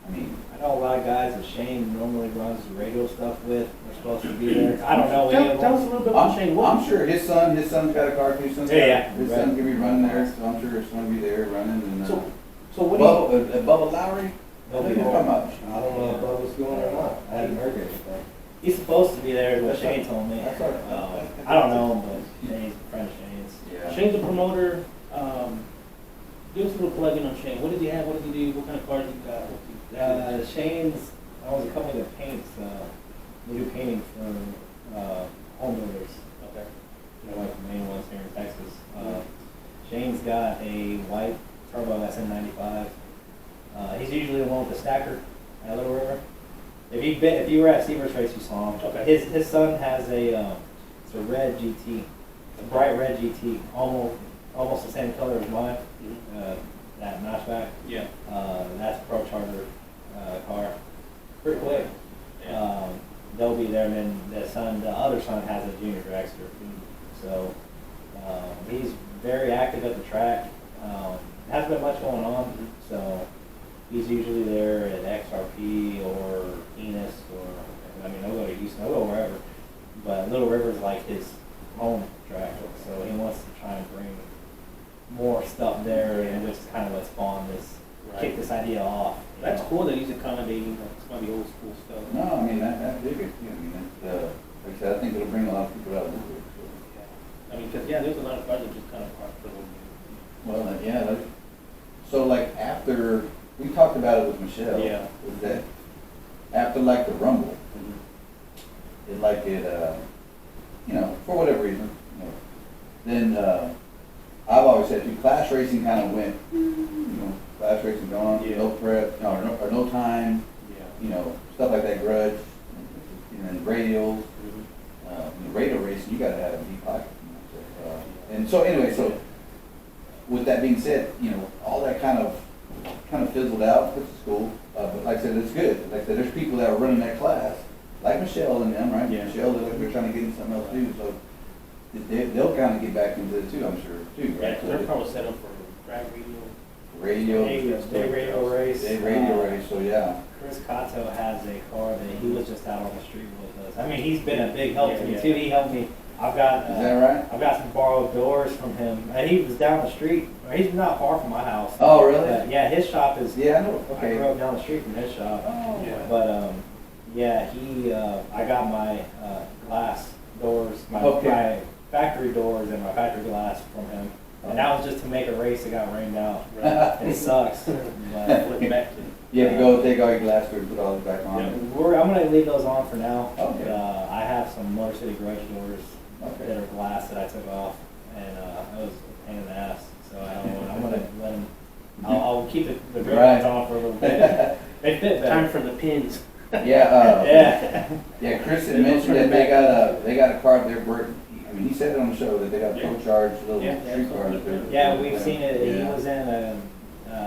I know a lot of guys that Shane normally runs the radio stuff with. They're supposed to be there. I don't know any of Tell us a them. little bit about Shane. I'm sure his son's got a car too. His son's Yeah. His son's gonna be running there, so I'm sure his son will be there running and. So what do you? Bubba Lowry? He'll be Come there. up. I don't know if Bubba's going or not. I hadn't heard anything. He's supposed to be there, is what Shane told me. That's all right. I don't know him, but Shane's a friend of Shane's. Yeah. Shane's a promoter. Give us a little plug-in on Shane. What does he have? What does he do? What kind of cars he got? Shane's owns a company that paints. We do painting for home builders. Okay. Like the main ones here in Texas. Shane's got a white turbo SN95. He's usually the one with the stacker at Little River. If you were at Seaver's race, you saw him. Okay. His son has it's a red GT, a bright red GT, almost the same color as mine. That notchback. Yeah. That's a Pro Charger car. Pretty quick. They'll be there, and then the other son has a junior dragster. So he's very active at the track. Hasn't been much going on, so he's usually there at XRP or Enos, or he'll go to Houston, he'll go wherever. But Little River's like his home track, so he wants to try and bring more stuff there, and which is kind of what spawned this, kick this idea off. That's cool that he's accommodating some of the old school stuff. No, I mean, that big, like I said, I think it'll bring a lot of people out of this. I mean, because there's a lot of cars that just kind of park for a little bit. Well, so like after, we talked about it with Michelle. Yeah. Was that after like the Rumble, for whatever reason, then I've always said too, class racing kind of went, class racing going on, Yeah. no prep, or no time, Yeah. Stuff like that, grudge, and radials. Mhm. Radio racing, you gotta have a deep pocket. And so anyway, so with that being said, all that kind of fizzled out, which is cool. But like I said, it's good. Like I said, there's people that are running that class, like Michelle and them, right? Yeah. Michelle, they're trying to get into something else too, so they'll kind of get back into it too, I'm sure, too, Yeah, right? 'cause they're probably set up for drag radio. Radio, Day radio race. day radio race, so yeah. Chris Cotto has a car that he was just out on the street with us. I mean, he's been a big help to me Yeah. too. He helped me. I've got Is that right? I've got some borrowed doors from him, and he was down the street. He's not far from my house. Oh, really? But yeah, his shop is. Yeah, I know, I okay. grew up down the street from his shop. Oh. Yeah. But yeah, he I got my glass doors, my factory doors, and my factory glass from him. And that was just to make a race that got rained out. Right. It sucks. But Flip back to. You have to go take all your glass doors, put all this back on. Yeah. I'm gonna leave those on for now. Okay. I have some Motor City garage doors Okay. that are glass that I took off, and it was a pain in the ass. So I'm gonna let them. I'll keep the gray Right. ones on for a little bit. They fit Time better. for the pins. Yeah, Yeah. Chris had mentioned that they got a car they're working. I mean, he said it on the show that they got Yeah. pro-charged little Yeah. street cars. that they're- Yeah, we've seen it. Yeah.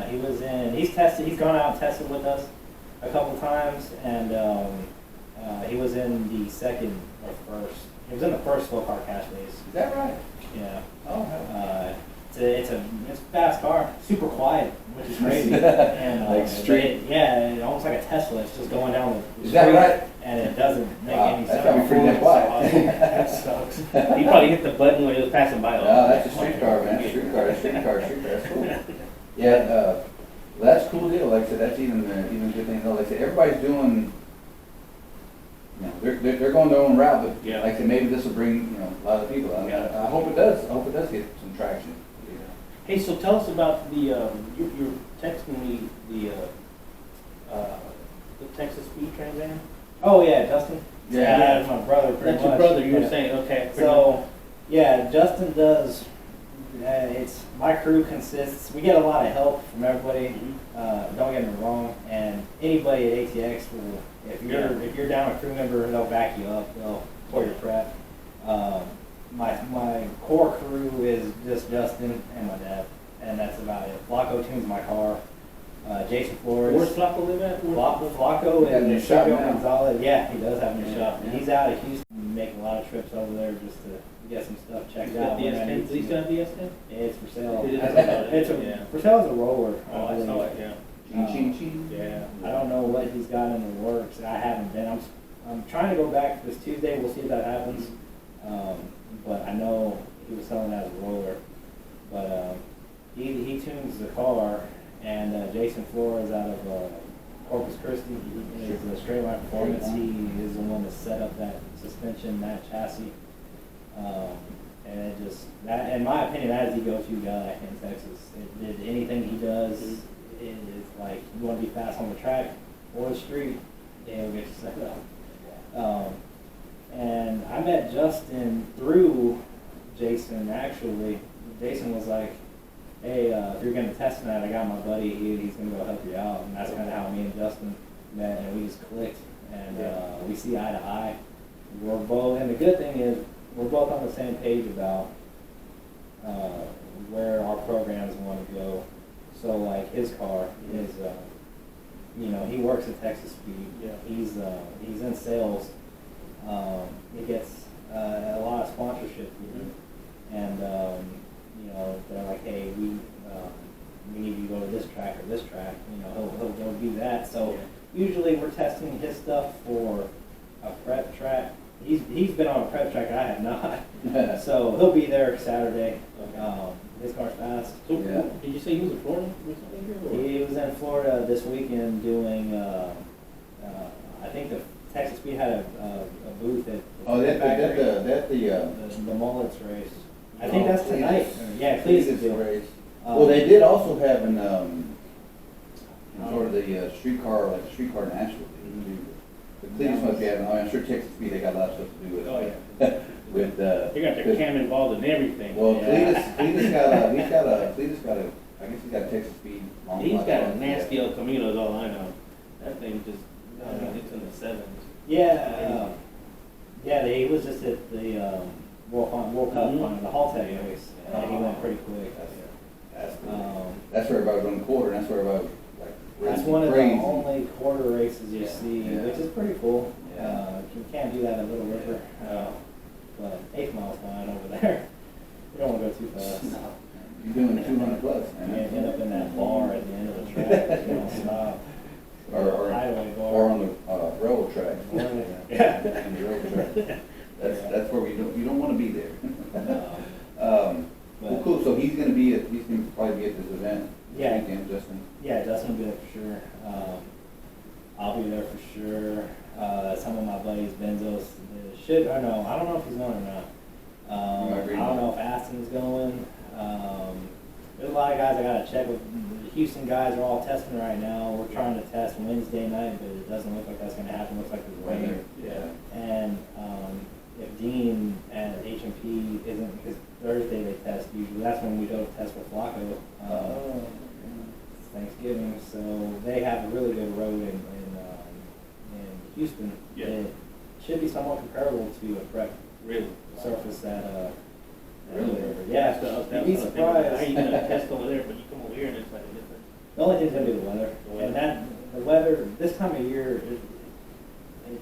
He was in. He's tested. He's gone out and tested with us a couple times, and he was in the second or first. He was in the first slow car cash race. Is that right? Yeah. Oh, It's a fast car, super quiet, which is crazy. And, Like street- almost like a Tesla. It's just going down the Is that street, right? and it doesn't make Wow, any that's sound. gotta be pretty damn quiet. That sucks. He probably hit the button when he was passing by. No, that's a street car, man. Street car. That's cool. Yeah, well, that's a cool deal. Like I said, that's even a good thing. Like I said, everybody's doing. They're going their own route, but Yeah. like I said, maybe this will bring a lot of people. Yeah. I hope it does. I hope it does get some traction. Hey, so tell us about the, you're texting me the Texas Speed Trans Am? Oh yeah, Justin. Yeah. That's my brother. Pretty That's your much. brother, you were Yeah. saying, okay. So, yeah, Justin does. It's my crew consists. We get a lot of help from everybody. Mhm. Don't get me wrong, and anybody at ATX will. If you're down a crew member, they'll back you up. They'll pour your prep. My core crew is just Justin and my dad, and that's about it. Flacco tunes my car. Jason Flores. Where's Flacco live at? Flacco Have a new and shop Sergio now. Gonzalez. Yeah, he does have a new Yeah, shop. yeah. He's out of Houston making a lot of trips over there just to get some stuff checked He's out. got when I DS10, need does he to. still have DS10? It's for sale. It is. It's Yeah. for sale as a roller. Oh, I believe. saw it, yeah. Ching, ching, ching. Yeah. I don't know what he's got in the works. I haven't been. I'm trying to go back this Tuesday. We'll see if that happens. But I know he was selling that as a roller. But he tunes the car, and Jason Flores out of Corpus Christi is a straight line performance. He is the one that set up that suspension, that chassis. And it just, that, in my opinion, that is the go-to guy in Texas. Anything he does, it is like, you want to be fast on the track or the street, he'll get you set up. And I met Justin through Jason, actually. Jason was like, hey, if you're going to test that, I got my buddy, he's going to go help you out. And that's kind of how me and Justin met, and we just clicked. And we see eye to eye. We're both, and the good thing is, we're both on the same page about where our programs want to go. So like his car is, he works at Texas Speed. Yeah. He's in sales. He gets a lot of sponsorship, and they're like, hey, we need you to go to this track or this track. He'll go do that. So usually we're testing his stuff for a prep track. He's been on a prep track, I have not. So he'll be there Saturday. His car's fast. So, Yeah. did you say he was in Florida recently here? He was in Florida this weekend doing, I think the Texas Speed had a booth at Oh, the that factory. The Mullets race. I think that's tonight. Yeah, Cletus deal. race. Well, they did also have an, sort of the streetcar Nashville. The Cletus must be having, I'm sure Texas Speed, they got a lot of stuff to do with. Oh, yeah. With, They got their cam involved in everything. well, Yeah. Cletus got a I guess he's got Texas speed. He's got a nasty El Camino is all I know. That thing just, I mean, it's in the sevens. Yeah, he was just at the World Cup final, the Haltech race. He went pretty quick. That's where everybody was on the quarter, and that's where everybody was like That's racing one of crazy. the only quarter races you see, Yeah. which is pretty cool. Yeah. You can't do that at Little River, but 8 miles fine over there. You don't want to go too fast. You're doing 200 plus, You man. can't end up in that bar at the end of the track if you don't stop. Highway bar. Or on the railroad track. Yeah. On the railroad track. That's where you don't want to be there. Well, cool. So he's gonna probably be at this event this Yeah. weekend, Justin. Yeah, Dustin will be there for sure. I'll be there for sure. Some of my buddies, Benzos, I don't know if he's going or not. I don't know if Aston's going. There's a lot of guys I gotta check with. The Houston guys are all testing right now. We're trying to test Wednesday night, but it doesn't look like that's gonna happen. Looks like there's rain. Yeah. And if Dean at H&P isn't, because Thursday they test usually, that's when we go test for Flacco. It's Thanksgiving, so they have a really good road in Houston. Yeah. It should be somewhat comparable to a prep Really? surface at Really? Yeah, you'd be surprised. How you gonna test over there, but you come over here and it's like a different. The only thing's gonna be the weather. The weather. And the weather, this time of year,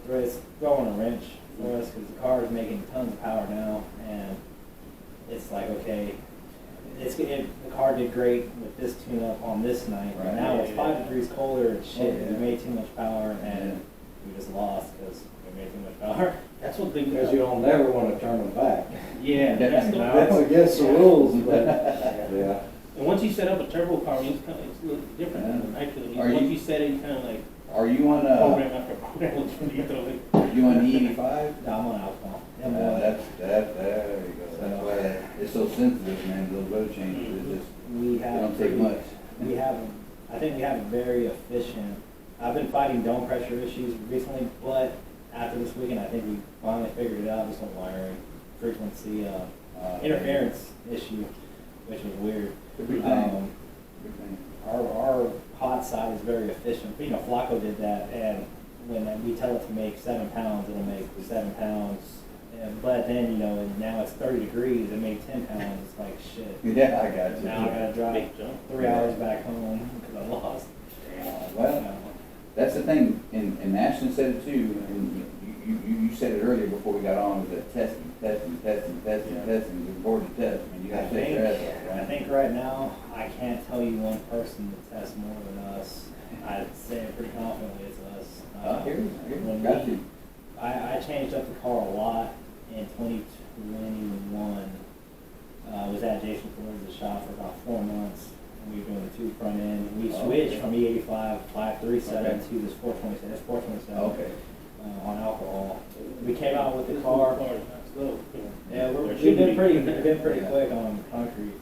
it's throwing a wrench for us because the car is making tons of power now, and it's like, okay, the car did great with this tune-up on this night, Right. and now it's 5 degrees colder, and shit, Oh, yeah. it made too much power, and we just lost because we made too much power. That's what they. Because you don't never want to turn them back. Yeah, that's the. That's against the rules, but, yeah. And once you set up a turbo car, it's kind of, it's a little different than Yeah. actually. Are Once you- you set it, you kind of like Are you on program after program. You throw it. you on the 85? No, I'm on alcohol. There you go. That's why it's so sensitive, man. Those road changes, it just We they have don't take much. I think we have a very efficient. I've been fighting dome pressure issues recently, but after this weekend, I think we finally figured it out. Just on wiring frequency interference issue, which was weird. It's a big thing. Big thing. Our hot side is very efficient. You know, Flacco did that, and when we tell it to make 7 pounds, it'll make 7 pounds. But then, you know, and now it's 30 degrees, it made 10 pounds. It's like, shit. Yeah, I got you. Now I gotta drive Big jump. 3 hours back home because I lost. Well, that's the thing, and Ashton said it too, and you said it earlier before we got on, was that testing. It's important to test, and you gotta test your ass off, I right? think right now, I can't tell you one person that tests more than us. I'd say it pretty confidently it's us. When Got we- you. I changed up the car a lot in 2021. Was at Jason Ford's shop for about 4 months. We were doing the 2 front end. We switched from E85 537 to this 427. It's 427. Okay. On alcohol. We came out with the car. Slow. Yeah, There we've shouldn't been be. pretty quick on concrete.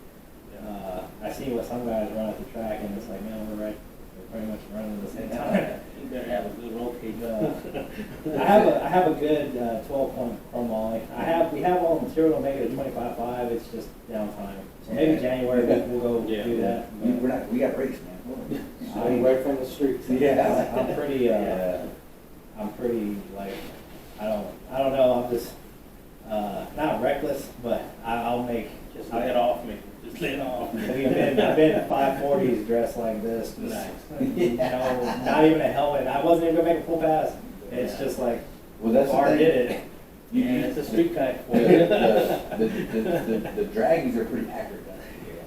I see what some guys run at the track, and it's like, man, we're pretty much running at the same time. You better have a good roll cage. I have a good 12-point chrome molly. We have all the material to make it a 25.5. It's just downtime. So maybe January we'll go do that. We got race, man. Stay away from the streets. Yeah. I'm pretty. I'm pretty like I don't know. I'm just not reckless, but I'll make. Just lay it off, man. Just lay it off. I've been at 540s dressed like this. Just, Nice. you know, not even a helmet. I wasn't even gonna make a full pass. It's just like Well, that's the Bar thing. did it. Yeah, it's a street guy. The draggies are pretty accurate.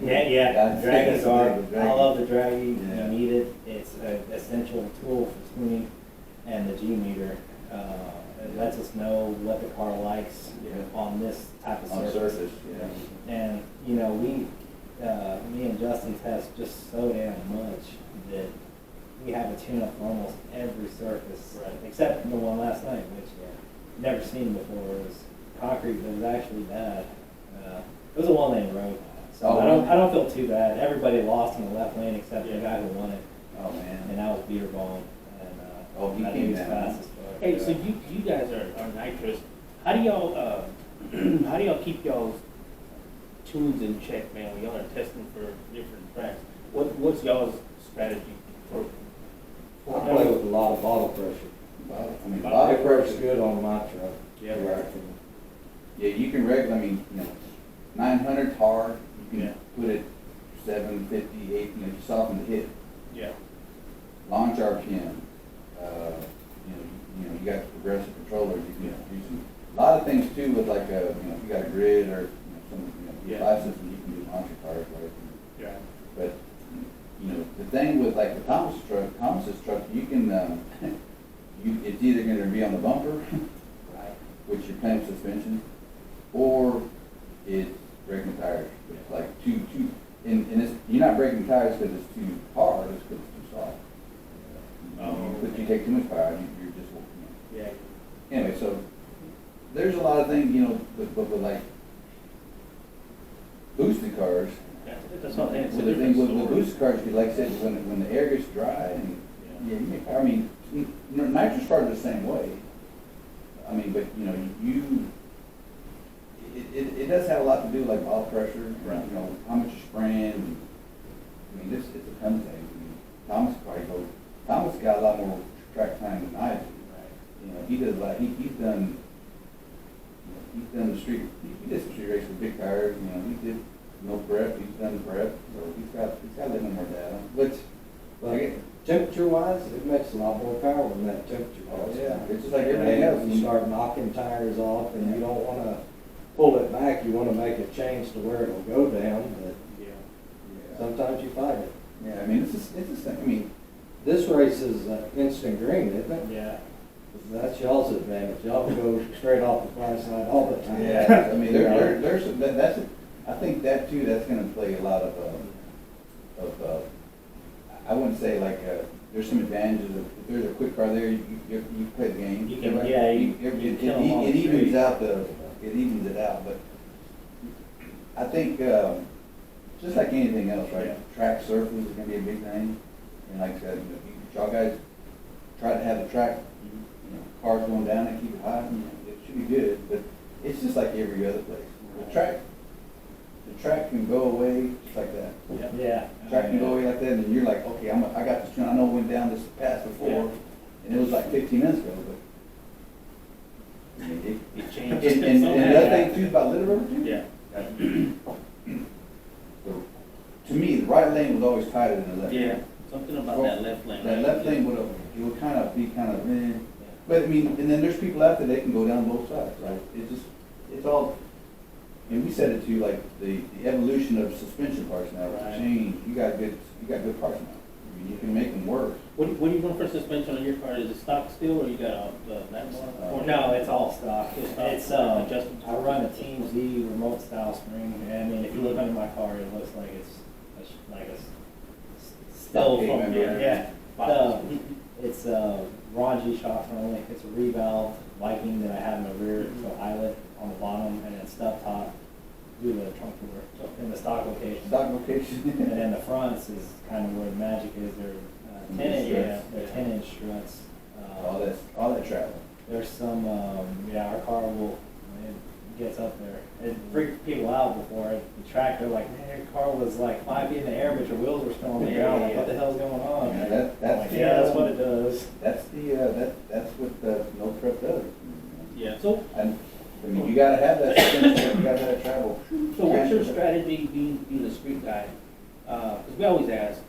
Yeah. That's- Draggies that's are. the I draggy. love the draggy. Yeah. You need it. It's an essential tool for tuning, and the G meter. It lets us know what the car likes on this type of On surface. surface, yeah. And, you know, me and Justin test just so damn much that we have a tune-up for almost every surface, Right. except the one last night, which never seen before. It was concrete that was actually bad. It was a one-lane road, so Oh, I don't feel too bad. Everybody lost in the left lane except the guy who won it, Oh, man. and that was Beerball. And He I think came he was down. fast as fuck. Hey, so you guys are nitrous. How do y'all keep y'all's tunes in check, man, when y'all are testing for different tracks? What's y'all's strategy for? I play with a lot of bottle pressure. I mean, body It works pressure. good on my truck. Yeah. Right. Yeah, you can regular, I mean, 900 hard, you Yeah. can put it 750, 8, just soften the hit. Yeah. Launch RPM, you got the progressive controller, you can do some, a lot of things too with like, if you got a grid or, some, Yeah. device system, you can do launch your cars, right? Yeah. But, the thing with like the Thomas's truck, you can, it's either gonna be on the bumper, Right. which you're playing with suspension, or it's breaking tires. It's like too, and it's, you're not breaking tires because it's too hard, it's because it's too soft. But you take too much power, you're just, Yeah. Anyway, so, there's a lot of things, with like, boosted cars. That's all. It's a With the different thing with story. boosted cars, like I said, when the air gets dry, and, Yeah. you make power. I mean, nitrous cars are the same way. I mean, but, it does have a lot to do, like ball pressure, Right. how much you're spraying. I mean, it's a ton of things. Thomas got a lot more track time than I do. Right. He does like, he's done the street, he did some street races with big tires, he did no prep, he's done prep, so he's got a little more data, which, But temperature wise, it makes a lot more power when that temperature goes. yeah, it's just like everything else. You start knocking tires off and you don't wanna pull it back, you wanna make a change to where it'll go down, but Yeah. sometimes you fight it. Yeah, I mean, it's just thing, I mean, This race is instant green, isn't it? Yeah. That's y'all's advantage. Y'all can go straight off the far side all the time. yeah, I mean, there's, I think that too, that's gonna play a lot of, I wouldn't say like, there's some advantages of, if there's a quick car there, you play the game. You can- It kill 'em on the evens street. out it evens it out, but I think, just like anything else, right? Yeah. Track surfing is gonna be a big thing, and like I said, y'all guys try to have the track, cars going down and keep it high, it should be good, but it's just like every other place. The track can go away just like that. Yeah. Yeah. Track can go away like that, and you're like, okay, I got this, I know I went down this path before, Yeah. and it was like 15 minutes ago, but I mean, It and, changed. and the other thing too about Little River too. Yeah. To me, the right lane was always tighter than the left. Yeah. Something about that left lane. That right? left lane would be kind of, but I mean, and then there's people out there, they can go down both sides, right? It's all, and we said it too, like, the evolution of suspension parts now, Right. has changed. You got good parts now. I mean, you can make them work. What do you want for suspension on your car? Is it stock still or you got that one? No, it's all stock. It's, Adjustable. I run a Team Z remote style spring, and I mean, if you look under my car, it looks like it's like a still Okay, from, remember. yeah. It's Ron G shocks only. It's a revalve Viking that I have in the rear, so eyelet on the bottom, and then stub top through the trunk door in the stock location. Stock location. And then the fronts is kind of where the magic is. They're 10-inch struts. All that travel. There's some, our car will, when it gets up there, it freaks people out before the track. They're like, man, your car was like 5 feet in the air, but your wheels were still on the ground. Like, what the hell's going on? Yeah, That's what it does. That's what the no prep does. Yeah. So I mean, you gotta have that suspension, you gotta have that travel. what's your strategy being a street guy? Because we always ask,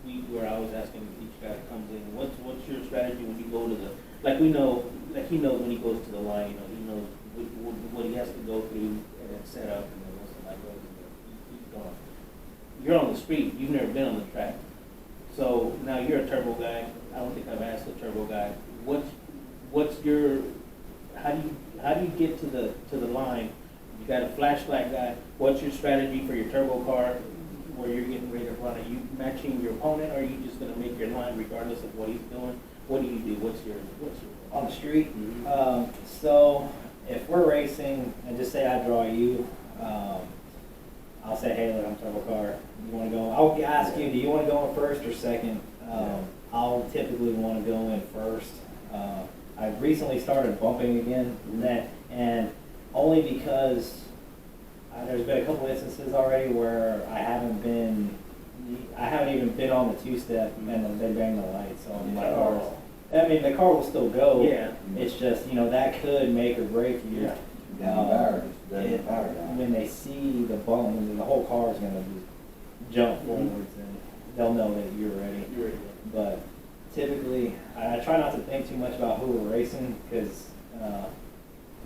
we're always asking each guy that comes in, what's your strategy when you go to the, he knows when he goes to the line, he knows what he has to go through and then set up, and then once the light goes, he's going. You're on the street, you've never been on the track. So now you're a turbo guy. I don't think I've asked a turbo guy. What's your, how do you get to the line? You got a flashlight guy. What's your strategy for your turbo car where you're getting ready to run? Are you matching your opponent, or are you just gonna make your line regardless of what he's doing? What do you do? What's your On the street? Mhm. So if we're racing, and just say I draw you, I'll say, hey, look, I'm turbo car. You want to go? I'll ask you, do you want to go in first or second? I'll typically want to go in first. I've recently started bumping again, and only because there's been a couple instances already where I haven't been I haven't even been on the two-step, and then they bang the lights on my cars. I mean, the car will still go. Yeah. It's just, that could make or break you. Yeah. Down the power, just power down. When they see the bump, and the whole car is gonna just jump forwards, and they'll know that you're ready. You're ready. But typically, I try not to think too much about who we're racing, because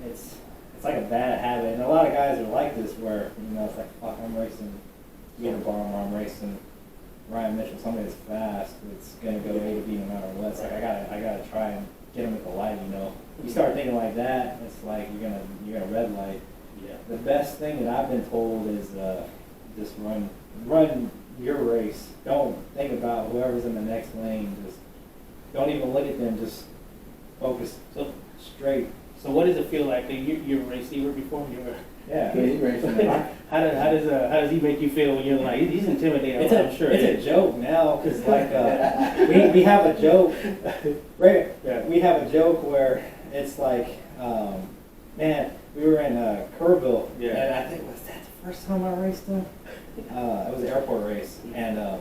it's like a bad habit. And a lot of guys are like this, where it's like, fuck, I'm racing Unibomber, or I'm racing Ryan Mitchell, somebody that's fast, it's gonna go A to B no matter what. It's like I gotta try and get him at the light. You start thinking like that, it's like you're gonna red light. Yeah. The best thing that I've been told is just run your race. Don't think about whoever's in the next lane. Just don't even look at them. Just focus straight. So what does it feel like? You're a receiver before you were. Yeah. He's racing. How does he make you feel when you're like he's intimidating? I'm sure it's a joke now, because like we have a joke, right? Yeah. We have a joke where it's like, man, we were in Kerrville, Yeah. and I think was that the first time I raced him? It was an airport race, and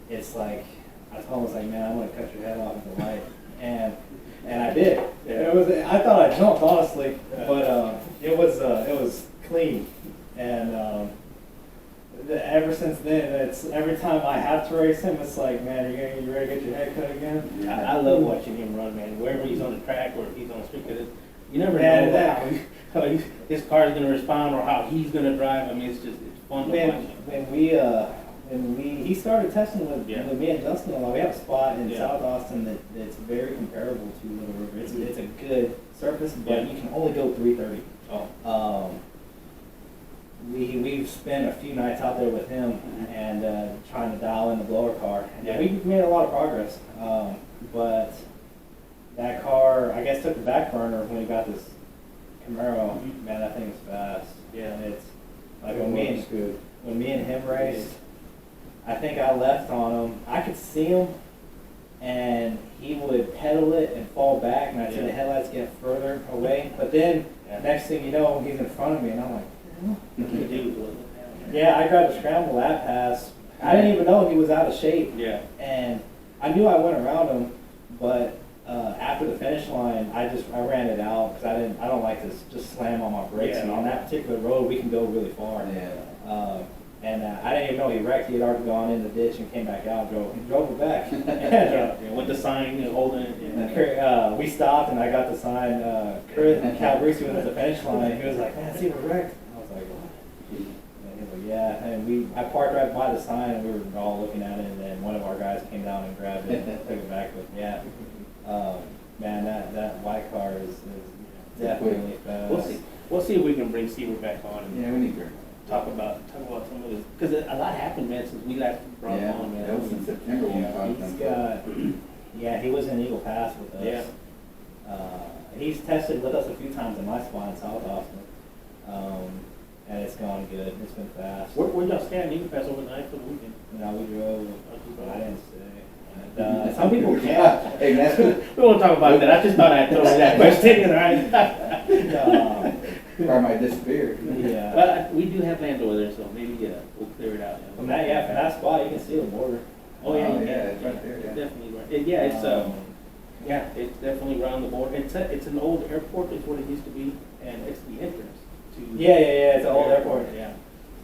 it's like I told him, I was like, man, I'm gonna cut your head off at the light, and I did. Yeah. I thought I jumped, honestly, but it was clean, and ever since then, it's every time I have to race him, it's like, man, you ready to get your head cut again? I love watching him run, man. Wherever he's on the track or if he's on the street, because you never Man, know how his car is going to respond or how he's going to drive. I mean, it's fun to watch him. When he started testing with Yeah. me and Justin a lot. We have a spot in Yeah. South Austin that's very comparable to Little River. It's a good surface, but Yeah. you can only go 330. Oh. We've spent a few nights out there with him and trying to dial in the blower car. And Yeah. we've made a lot of progress, but that car, I guess, took the back burner when we got this Camaro. Mhm. Man, that thing is fast. Yeah. And it's like It when looks good. me and him raced, I think I left on him. I could see him, and he would pedal it and fall back, and I'd see Yeah. the headlights get further away. But then, next thing you know, he's in front of me, and I'm like, yeah, I grabbed a scramble lap pass. I didn't even know he was out of shape. Yeah. And I knew I went around him, but after the finish line, I ran it out, because I don't like to just slam on my brakes. Yeah. And on that particular road, we can go really far. Yeah. And I didn't even know he wrecked. He had already gone in the ditch and came back out. Drove it back. Yeah. With the sign and holding it. Yeah. We stopped, and I got the sign. Chris Calabrese was at the finish line. He was like, "Man, see, we're wrecked." I was like, "What?" And he was like, "Yeah." And I parked right by the sign, and we were all looking at it. And then one of our guys came down and grabbed it and took it back. But yeah, man, that white car is definitely fast. We'll see if we can bring Seaver back on and Yeah, we need to. talk about some of this, because a lot happened, man, since we last brought him on, man. That was in September when we talked to him. He was in Eagle Pass with us. Yeah. He's tested with us a few times in my spot in South Austin, and it's gone good. It's been fast. Where'd y'all stand? You can pass overnight for the weekend. We drove. I didn't stay. And, some people can't. Hey, that's We won't talk about that. I just thought I'd throw that question, right? car might disappear. Yeah. But we do have land over there, so maybe we'll clear it out. From that spot, you can see the border. Oh, yeah, Oh, you yeah, can. it's right there, It's yeah. definitely right. It's definitely around the border. It's an old airport, is what it used to be, and it's the entrance to. Yeah. It's an old airport. Yeah.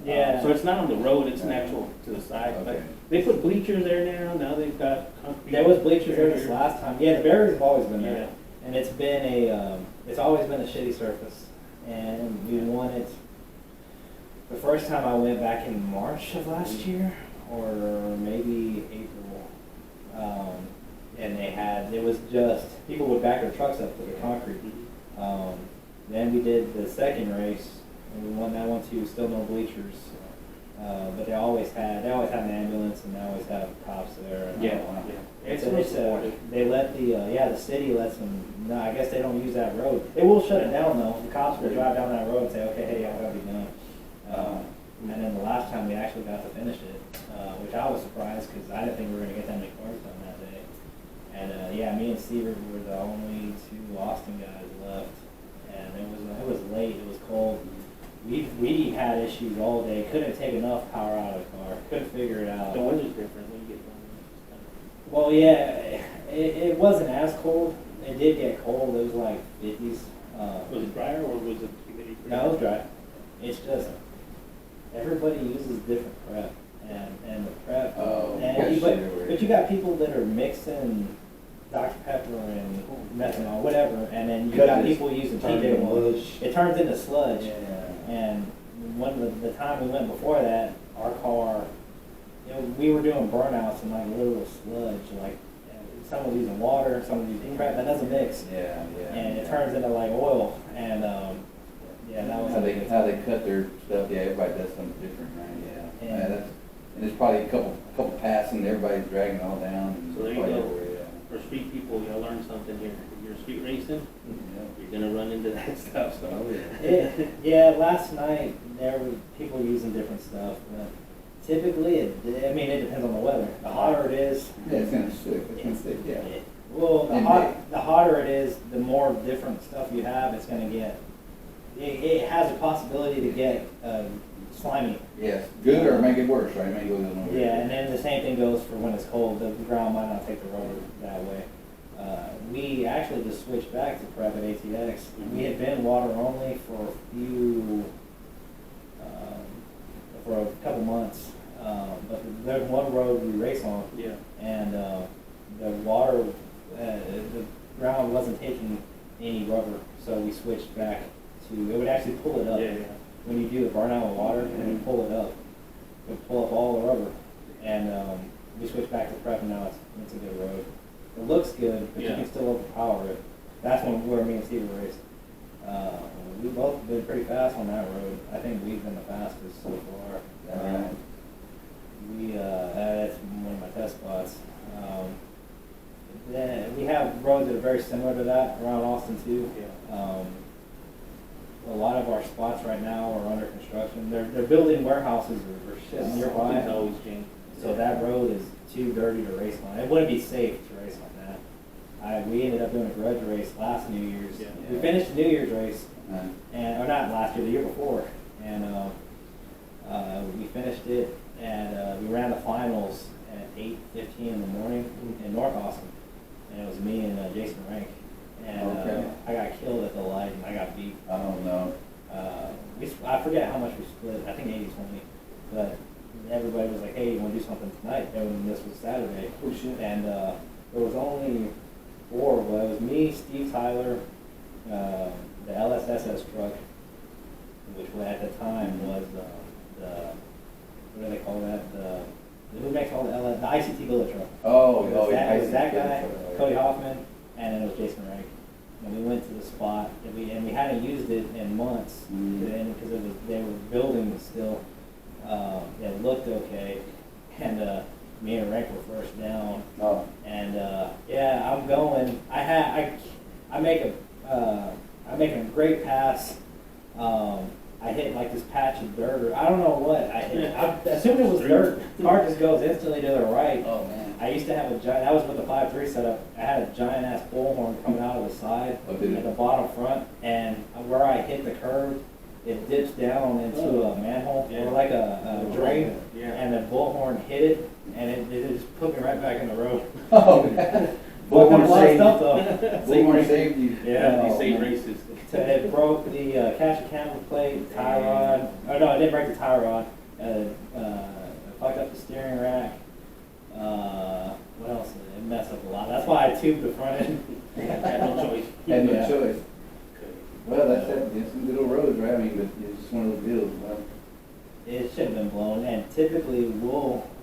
Yeah. So it's not on the road, it's an actual to the side, but Okay. they put bleachers there now they've got concrete. There was bleachers there this last time. Yeah, the barriers have always been there. Yeah. And it's always been a shitty surface. And we won it the first time I went back in March of last year, or maybe April. And it was just, people would back their trucks up to the concrete. Then we did the second race, and we won that one too, still no bleachers. But they always had an ambulance, and they always have cops there. And Yeah. It's supportive. they let the city lets them. No, I guess they don't use that road. They will shut it down though. The cops will drive down that road and say, okay, hey, y'all gotta be done. And then the last time we actually got to finish it, which I was surprised because I didn't think we were gonna get that many cars done that day. And me and Steve were the only two Austin guys left, and it was late. It was cold. we had issues all day, couldn't take enough power out of the car, couldn't figure it out. The weather's different when you get done. Well, yeah, it wasn't as cold. It did get cold. It was like 50s. Was it drier or was it humidity? No, it was dry. It's just everybody uses different prep, and the prep. Oh, and yes, but you got people that are mixing Dr. Pepper and methanol, whatever, and then you got people using TJ oil. It turns into sludge. Yeah. And the time we went before that, our car, we were doing burnouts and like literal sludge, like some was using water, some was using prep. That doesn't mix. Yeah. And it turns into like oil, and yeah, that was How they cut their stuff. Yeah, everybody does something different, right? Yeah. Yeah. And it's probably a couple passing. Everybody's dragging it all down. And So there you probably go. everywhere, For street people, you'll learn something here. If you're street racing, Yeah. you're gonna run into that stuff, so. Yeah, last night there were people using different stuff, but typically it depends on the weather. The hotter it is, Yeah, it's gonna stick. It's gonna stick. Yeah. well, Indeed. the hotter it is, the more different stuff you have, it's gonna get. It has a possibility to get slimy. Yes. Good or make it worse, right? Make it go the other way. Yeah, and then the same thing goes for when it's cold. The ground might not take the road that way. We actually just switched back to prep at ATX. We had been water only for for a couple months, but there's one road we race on, Yeah. and the water, the ground wasn't taking any rubber, so we switched back to. It would actually pull it up. Yeah. When you do the burnout with water, and you pull it up, it would pull up all the rubber. And we switched back to prep, and now it's a good road. It looks good, but you Yeah. can still overpower it. That's where me and Steve raced. We've both been pretty fast on that road. I think we've been the fastest so far. Alright. That's one of my test spots. Then we have roads that are very similar to that around Austin too. Yeah. A lot of our spots right now are under construction. They're building warehouses or shit Something's nearby. always changing. So that road is too dirty to race on. It wouldn't be safe to race on that. We ended up doing a grudge race last New Year's. Yeah. We finished the New Year's race, Right. or not last year, the year before, and we finished it, and we ran the finals at 8:15 in the morning in North Austin, and it was me and Jason Rank, and Okay. I got killed at the light, and I got beat. I don't know. I forget how much we split. I think 80-20, but everybody was like, "Hey, you want to do something tonight?" And this was Saturday, Oh, shit. and there was only 4. Well, it was me, Steve Tyler, the LSSS truck, which at the time was the what do they call that? Who makes all the ICT bullet truck? Oh, It was yeah. it was that guy, Yeah. Cody Hoffman, and then it was Jason Rank. And we went to the spot, and we hadn't used it in months, because they were building still. It looked okay, and me and Rank were first down. Oh. And yeah, I'm going. I make a great pass. I hit like this patch of dirt, or I don't know what. I assumed it was dirt. Car just goes instantly to the right. Oh, man. I used to have a giant. That was with the 5.3 setup. I had a giant ass bullhorn coming out of the side Oh, did it? at the bottom front, and where I hit the curve, it dips down into a manhole Yeah. or like a drain, Yeah. and the bullhorn hit it, and it just put me right back in the road. Oh, man. But there Bullhorn was a lot of saved stuff you. though. Bullhorn saved you. Yeah. These Oh, same man. races. So it broke the catch and camera plate, tie rod. Oh no, it didn't break the tie rod. Fucked up the steering rack. What else? It messed up a lot. That's why I tubed the front end. Had no choice. Had no Yeah. choice. Well, that's it. It's some good old roads, right? I mean, but it's just one of those deals. Well, It should have been blown. And typically,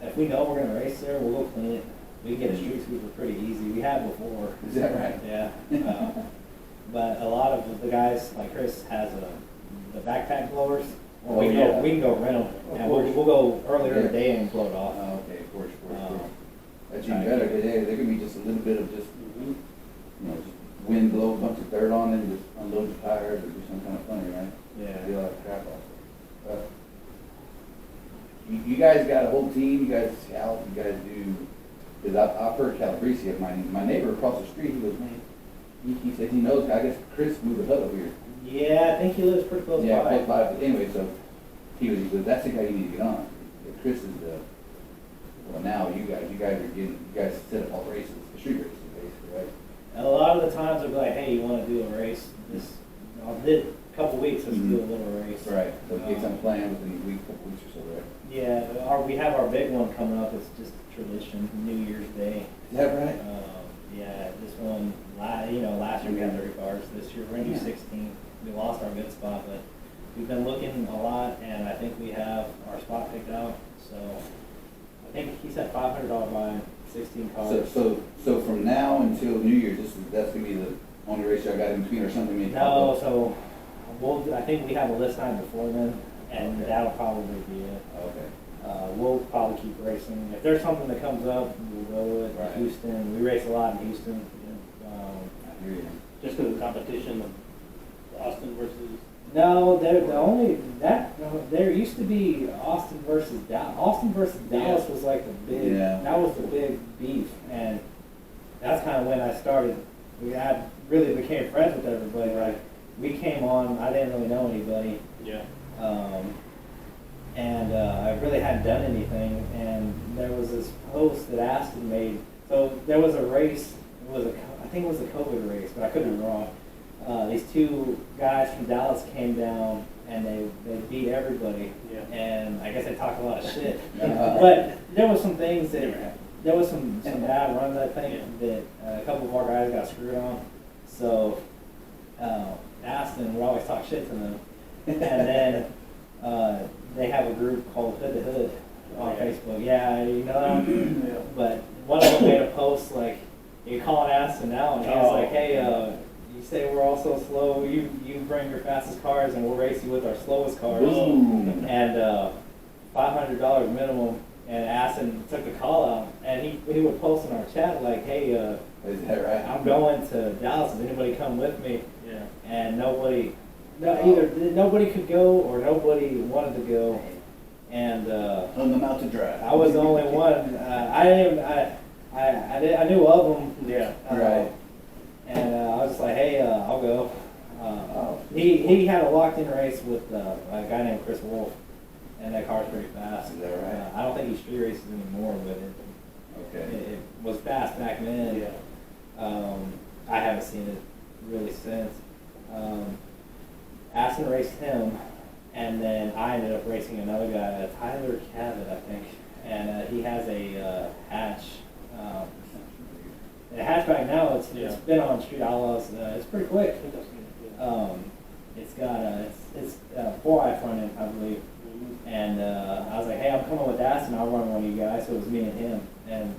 if we know we're gonna race there, we'll go clean it. We can get a street sweeper pretty easy. We have before. is that right? Yeah. But a lot of the guys, like Chris, has the backpack blowers. Or we can go rent them, and we'll go earlier in the day and blow it off. Oh, okay, of course. Um, That's even better, because there can be just a little bit of just, you know, just wind blow, a bunch of dirt on it, and just unload the tires, or do something kind of funny, right? Do all that crap off it. You guys got a whole team, you guys scout, you guys do, because I've heard Calabrese, my neighbor across the street, he goes, man, he said he knows, I guess Chris moved the hut over here. Yeah, I think he lives pretty close Yeah, by. close by, but anyway, so he was, that's the guy you need to get on. Chris is the, well, now you guys set up all races, the street races, basically, right? A lot of the times they'll be like, hey, you wanna do a race? A couple weeks, let's do a little race. Right, so get some planned within a week, couple weeks or so, right? Yeah, we have our big one coming up, it's just tradition, New Year's Day. Is that right? Yeah, this one, last year we had 30 cars, this year we're gonna do 16. We lost our good spot, but we've been looking a lot, and I think we have our spot picked out, so I think he said $500 buy, 16 cars. So from now until New Year's, that's gonna be the only race I got in between or something? Maybe No, so I think we have a list night before then, and that'll probably be it. Okay. We'll probably keep racing. If there's something that comes up, we'll go with it. Right. Houston, we race a lot in Houston. I hear you. Just because of competition of Austin versus. No, there used to be Austin versus Dallas. Austin versus Dallas was like the big, that was the big beef, and that's kind of when I started. Really became friends with everybody. Right. We came on. I didn't really know anybody. Yeah. And I really hadn't done anything, and there was this post that Aston made. So there was a race. I think it was a COVID race, but I could be wrong. These two guys from Dallas came down and they beat everybody. Yeah. And I guess they talked a lot of shit. But there was some things that there was some bad runs, I think, that a couple of our guys got screwed on. So Aston would always talk shit to them. And then they have a group called Hood to Hood on Facebook. Yeah, you know. Yeah. But one of them made a post like, you calling Aston out, and he was like, hey, you say we're all so slow, you bring your fastest cars and we'll race you with our slowest cars. Boom. And $500 minimum, and Aston took the call out, and he would post in our chat like, hey, Is that right? I'm going to Dallas, does anybody come with me? Yeah. And either nobody could go or nobody wanted to go, and Hung them out to dry. I was the only one. I knew of them. Yeah. Right. And I was just like, hey, I'll go. He had a locked-in race with a guy named Chris Wolf, and that car's pretty fast. Is that right? I don't think he street races anymore, but Okay. it was fast back then. Yeah. I haven't seen it really since. Aston raced him, and then I ended up racing another guy, Tyler Cabot, I think, and he has a hatch. The hatchback now, it's been on Street Outlaws. It's pretty quick. It's got it's 4i front end, I believe. And I was like, hey, I'm coming with Aston. I'll run one of you guys. So it was me and him. And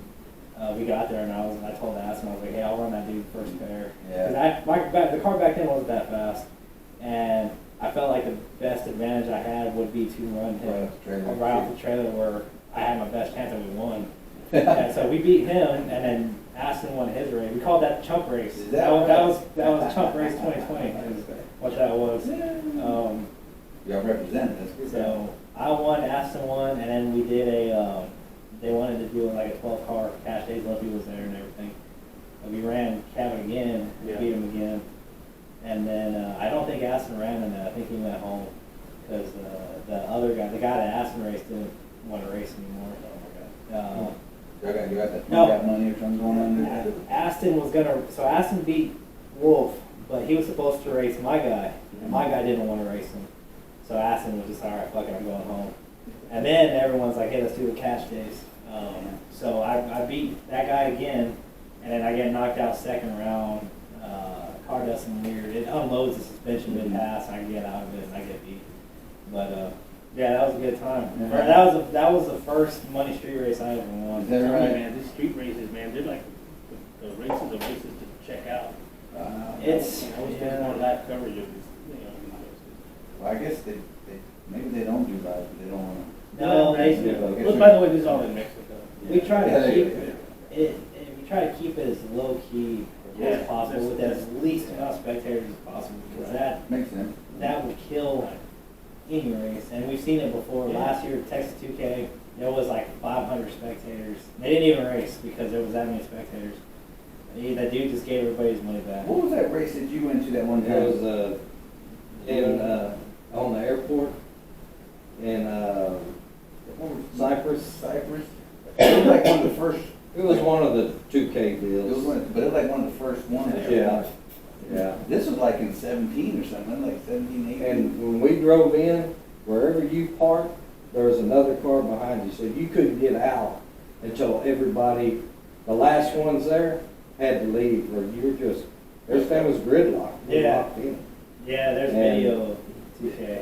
we got there, and I told Aston, I was like, hey, I'll run that dude first pair. Yeah. The car back then wasn't that fast, and I felt like the best advantage I had would be to run him right off the trailer, where I had my best chance, and we won. And so we beat him, and then Aston won his race. We called that Chump Race. That was Chump Race 2020, is what that was. Y'all represented, that's good. So I won, Aston won, and then we did they wanted to do like a 12-car cash days. Lumpy was there and everything. And we ran Cabot again, beat him again. And then I don't think Aston ran in that. I think he went home because the other guy, the guy that Aston raced, didn't want to race anymore. You got that money or something going on there? Aston was so Aston beat Wolf, but he was supposed to race my guy, and my guy didn't want to race him. So Aston was just, all right, fuck it, I'm going home. And then everyone's like, hey, let's do the cash days. So I beat that guy again, and then I get knocked out second round. Car does some weird, it unloads the suspension mid-pass, I get out of it, and I get beat. But yeah, that was a good time. Yeah. That was the first money street race I ever won. Is that Tell me, right? man, these street races, man, they're like the races are races to check out. It's I was doing more live coverage of this, Well, I guess maybe they don't do live, but they don't want to. No, they do. Well, by the way, this is all in Mexico. We try Yeah, to they keep do. it. We try to keep it as low key as possible, with as least amount of spectators as possible, because Makes sense. that would kill any race. And we've seen it before. Yeah. Last year, Texas 2K, there was like 500 spectators. They didn't even race because there was that many spectators. That dude just gave everybody his money back. What was that race that you went to that one time? It was, on the airport in, Cyprus. Cyprus. It was like one of the first. It was one of the 2K It was deals. one, but it was like one of the first ones. Yeah, yeah. This was like in 17 or something, like 17, 18. And when we drove in, wherever you parked, there was another car behind you, so you couldn't get out until everybody, the last ones there, had to leave, or you were just, everything was gridlocked. We Yeah. locked in. Yeah, there's And- video of 2K.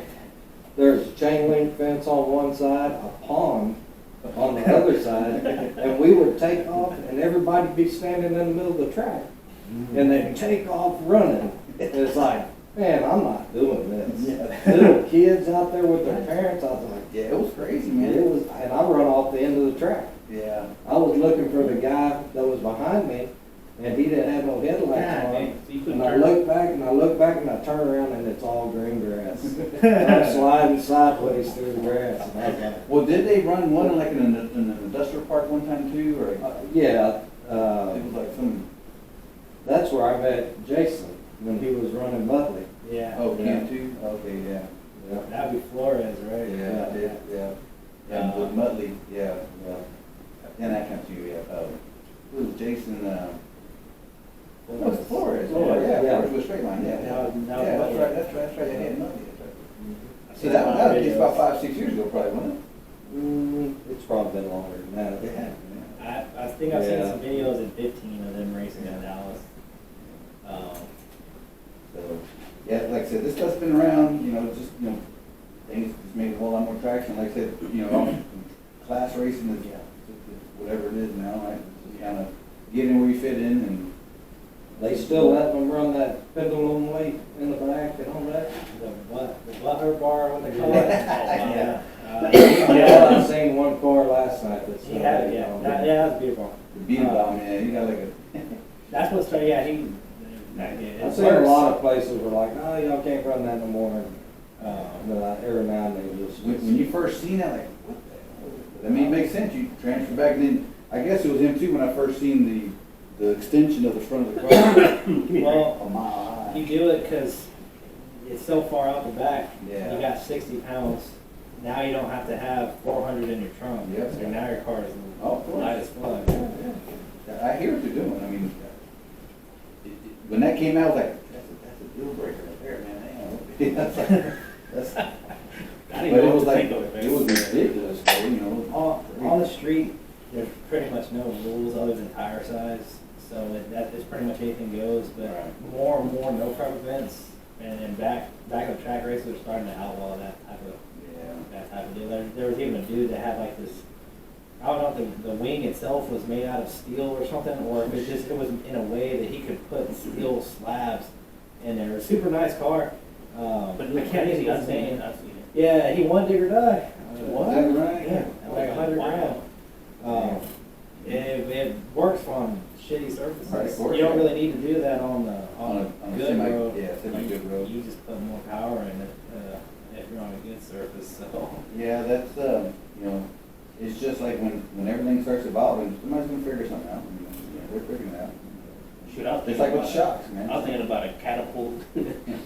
There's a chain link fence on one side, a pond on the other side, and we would take off, and everybody'd be standing in the middle of the track, and they'd take off running. And it's like, man, I'm not doing this. Yeah. Little kids out there with their parents, I was like, Yeah, it was crazy, man, man. it was, and I run off the end of the track. Yeah. I was looking for the guy that was behind me, and he didn't have no headlights God, on. so you couldn't And I turn. look back, and I look back, and I turn around, and it's all green grass. I'm sliding sideways through the grass, and I was like, Well, did they run one like in an industrial park one time too, or yeah, it was like some? that's where I met Jason when he was running Buckley. Yeah. Oh, Yeah. Camp too. Okay, yeah. Yeah. That'd be Flores, right? Yeah, I did. Yeah. And with Mudley, yeah, yeah. And that Camp too, yeah. It was Jason. Oh, it's Flores. Flores, Yeah, yeah. Flores was straight line. Yeah, Now- now yeah. That's Mudley. right. That's right. Yeah, Mudley. That's right. I've See, seen that a lot was of just videos. about 5-6 years ago, probably, wasn't it? It's probably been longer than that. I think I've seen Yeah. some videos in 15 of them racing in Dallas. So, yeah, like I said, this stuff's been around, just, things just made a whole lot more traction. Like I said, class racing is, whatever it is now, right? Just kind of get in where you fit in and. They still let them run that pendulum weight in the back and all that. The Butler bar, what they call it? Yeah. Yeah, I seen one car last night that's. He had it, yeah. That's beautiful. The beat bomb, yeah, you got like a. That's what's, yeah, he. I've seen a lot of places were like, oh, y'all can't run that no more. But every now and then just. When you first seen that, like, what the hell is it? I mean, it makes sense, you transfer back, and then, I guess it was him too, when I first seen the extension of the front of the car. Well, A mile high. you do it because it's so far out the back. Yeah. You got 60 pounds. Now you don't have to have 400 in your trunk. Yep. So now your car is Oh, of course. light as fuck. I hear what you're doing, I mean, when that came out, I was like, that's a deal breaker right there, man, hang on. That's like, that's. I didn't know But what to like, think of it, man. it was ridiculous, though, On the street, there's pretty much no rules other than tire size. So it's pretty much anything goes. But Right. more and more no prep events and back of track races are starting to outlaw that type of deal. There was even a dude that had like this. I don't know if the wing itself was made out of steel or something, or if it was in a way that he could put steel slabs in there. It was a super nice car. But I can't think of his name. I've seen it. Yeah, he won Dig or Die. What? Is that right? Yeah, like 100 grand. It works on shitty surfaces. Right, of course, You don't yeah. really need to do that on On a a good semi- road. yeah, semi-good road. You just put more power in it if you're on a good surface. So Yeah, that's, it's just like when everything starts evolving, somebody's gonna figure something out, they're figuring it out. Shoot, I was It's thinking like with about- shocks, man. I was thinking about a catapult,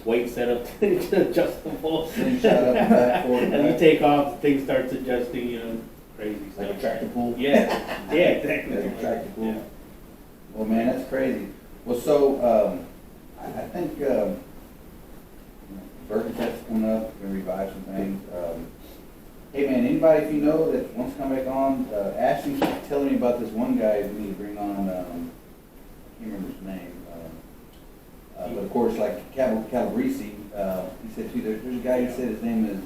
weight setup, adjustable. Slingshot up and back, forward and And you back. take off, things starts adjusting, crazy stuff. Like a tractor pull. Yeah, yeah, exactly. Like a tractor pull. Yeah. Well, man, that's crazy. Well, so, I think, Bergenfest coming up, gonna revive some things. Hey, man, anybody if you know that wants to come back on, Ashley keeps telling me about this one guy we need to bring on, I can't remember his name. But of course, like Calabrese, he said too, there's a guy, he said his name is,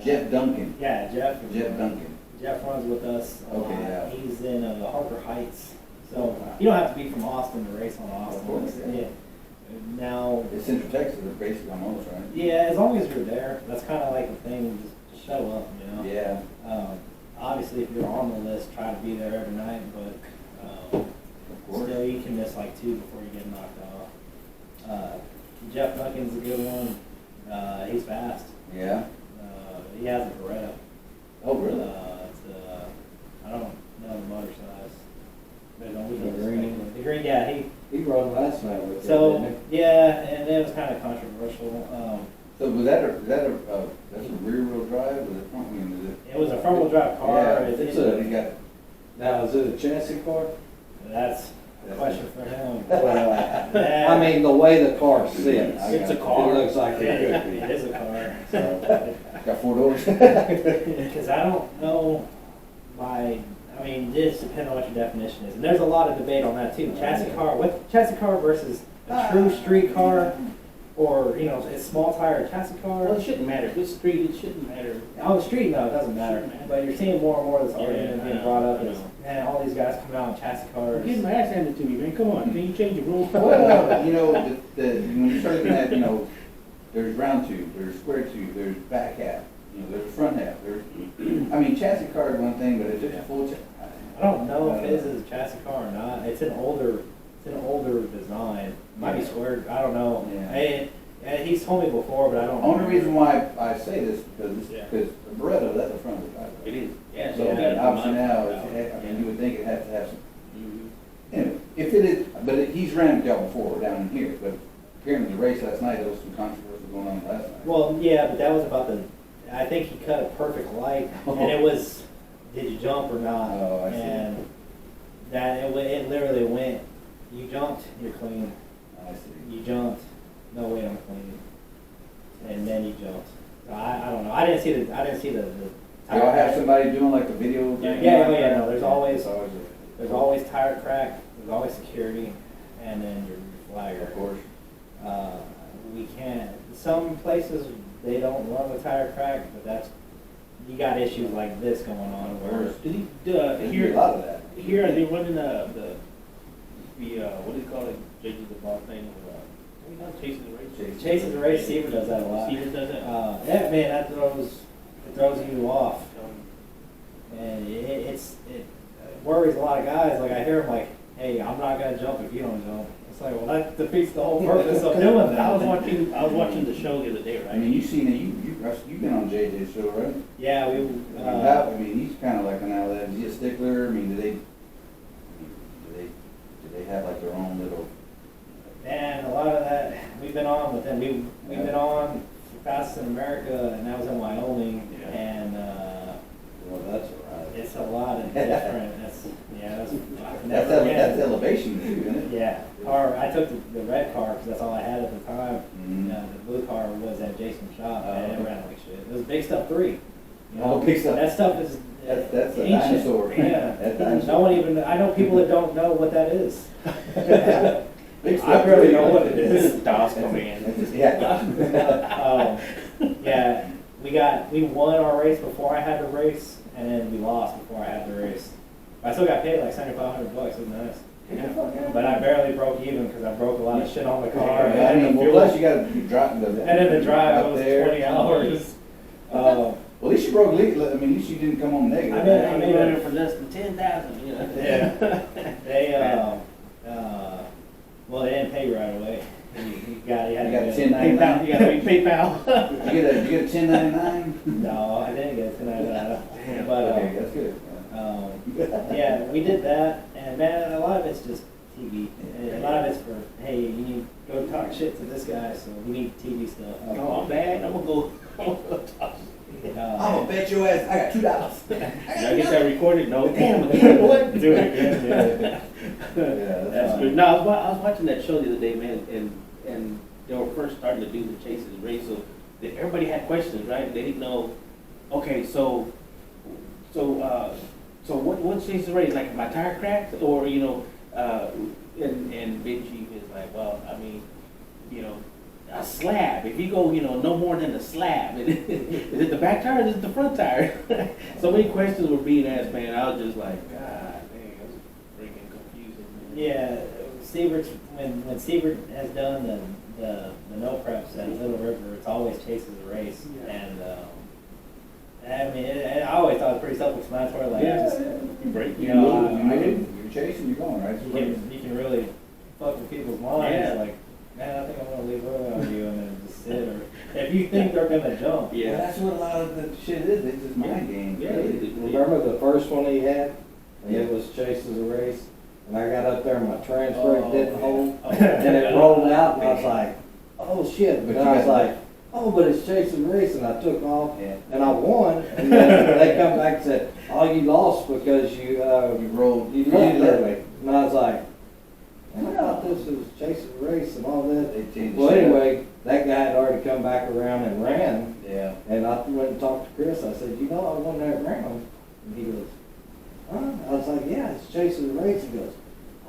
Jeff Duncan. yeah, Jeff. Jeff Duncan. Jeff runs with us. a Okay, lot. yeah. He's in Harper Heights. So you don't have to be from Austin to race on Austin. Of course, yeah. Now, It's Central Texas, are basically almost, right? yeah, as long as you're there, that's kind of like the thing. Just show up, you know. Yeah, Obviously, if you're on the list, try to be there every night. But of course. still, you can miss like 2 before you get knocked off. Jeff Buckin's a good one. He's fast. Yeah. He has a Beretta. Oh, really? I don't know the motor size. But we special. So was that that's a rear wheel drive or the front wheel? Is it? It was a front wheel drive car. Yeah, it's it got. Now, is it a chassis car? That's a question for him. I mean, the way the car sits. It's a car. It looks like it could be. It is a car. So, got 4 doors. Because I don't know I mean, this depends on what your definition is. And there's a lot of debate on that too. Chassis car versus a true street car, or, you know, a small tire chassis car. Well, it shouldn't matter. If it's street, it shouldn't matter. On the street, no, it doesn't matter. But you're seeing more and more of this argument Yeah, being I brought up. know. Is, man, all these guys coming out in chassis I'm cars. getting my ass handed to me, man. Come on, can you change the rules? Well, you know, when you start looking at, you know, there's round tube, there's square tube, there's back half, you know, there's front half. I mean, chassis car is one thing, but if it's a full I don't know if his is a chassis car or not. It's an older design. It might be squared. I don't know. Yeah. He's told me before, but I don't. Only remember. reason why I say this because Yeah. the Beretta, that's a front wheel drive. It is. Yeah, So you got obviously it. now, I mean, you would think it has to have some. Mhm. Anyway, if it is, but he's ran with y'all before down in here. But apparently the race last night, there was some controversy going on last night. Well, yeah, but that was about I think he cut a perfect light, and it was, did you jump or not? Oh, I see. And it literally went, you jumped, you're clean. I see. You jumped, no way I'm clean. And then you jumped. So I don't know. I didn't see the Y'all have somebody doing like the video? Yeah, no, there's always It's tire crack, there's always security, and then your flagger. Of course. We can't, some places, they don't run with tire crack, but you got issues like this going on where. Did he, There's a here, lot of that. here, are they running the, what do you call it, Judges the Ball thing, chasing the race? Chasing the race, Seaver does that a lot. Seaver does that? Yeah, man, it throws you off. And it worries a lot of guys. Like, I hear them like, hey, I'm not gonna jump if you don't jump. It's like, well, that defeats the whole purpose of doing that. I was watching the show the other day, right? I mean, you've seen it, you've been on JJ's show, right? Yeah, I mean, he's kind of like an outlet. Is he a stickler? I mean, do they have like their own little? man, a lot of that, we've been on with them. We've been on Fastest in America, and that was in Wyoming. Yeah. And Well, that's all right. it's a lot of different. That's elevation too, isn't it? Yeah, I took the red car because that's all I had at the time. Mhm. The blue car was at Jason's shop, and it Oh. ran like shit. It was Big Stuff 3. You Oh, Big Stuff. That stuff is That's a ancient. dinosaur. Yeah. That's dinosaur. No one even, I know people that don't know what that is. Big I barely know what it This is. is DOS command. Yeah. Yeah, we won our race before I had the race, and then we lost before I had the race. But I still got paid like $7,500. It was nice. But I barely broke even because I broke a lot of shit on the car. Yeah, I mean, well, plus you got to drop the. And then the drive up was there. 20 hours. Well, at least you broke legal. I mean, at least you didn't come home negative. I made running for less than 10,000, you know? Yeah. They, well, they didn't pay right away. You got You got a to 1099. You gotta be PayPal. You get a 1099. No, I didn't get to that. Damn. But, Okay, that's good. yeah, we did that, and man, a lot of it's just TV. And a lot of it's for, hey, you need to go talk shit to this guy, so we need TV stuff. Oh, I'm bad. I'm gonna go talk. I'm gonna bet your ass. I got $2. Did I get that recorded? No. Damn again, what? Do it again, yeah. Yeah, That's good. No, I was watching that show the other day, man, and they were first starting to do the chases and race, so everybody had questions, right? They didn't know. Okay, so what chases the race? Like, my tire cracked, or you know, and Big Chief is like, well, I mean, you know, a slab. If you go, you know, no more than a slab, is it the back tire or is it the front tire? So many questions were being asked, man. I was just like, God, dang, that's freaking confusing, man. Yeah, Sievert's, when Sievert has done the no preps at Little River, it's always chases the race. Yeah. And I mean, I always thought it was pretty self-explanatory. Like, just, you break, you You know, move, you're chasing, you're going, right? you can really fuck with people's minds. Yeah. Like, man, I think I'm gonna leave early on you, and then just sit. Or if you think they're gonna jump, Well, yeah. that's what a lot of the shit is. It's just mind games. Yeah. Remember the first one he had? And it was Chase's race. And I got up there and my trans brake didn't hold. And it rolled out and I was like, oh shit, But and you I was got like, oh, but it's Chasing Race, and I took off, Yeah. and I won, and then they come back and said, oh, you lost because you rolled. you left early, and I was like, man, I thought this was Chasing Race and all that. They changed Well, the shit up. anyway, that guy had already come back around and ran, Yeah. and I went and talked to Chris. I said, you know, I won that round. And he goes, huh? I was like, yeah, it's Chasing the Race. He goes,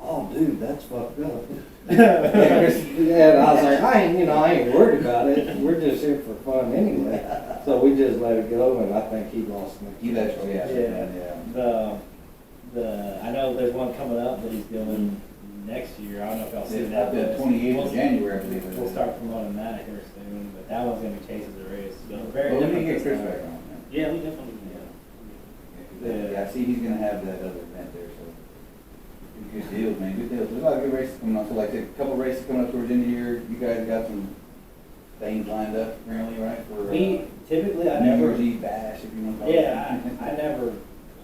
oh, dude, that's fucked up. Yeah, and I was like, I ain't worried about it. We're just here for fun anyway. So we just let it go, and I think he lost me. He let you, yeah. Yeah. I know there's one coming up that he's doing next year. I don't know if y'all seen that. The but 28th of January, I believe it is. We'll start promoting that here soon, but that one's gonna be Chases the Race. So very Well, we different need to get this Chris time. back on, man. Yeah, we definitely, Yeah, I see he's gonna have that other event there, so. Good deals, man, good deals. There's a lot of good races coming up, so like I said, a couple races coming up towards the end of the year. You guys got some things lined up apparently, right? For We typically, I New never, Year's Eve bash, if you want to call it. yeah, I never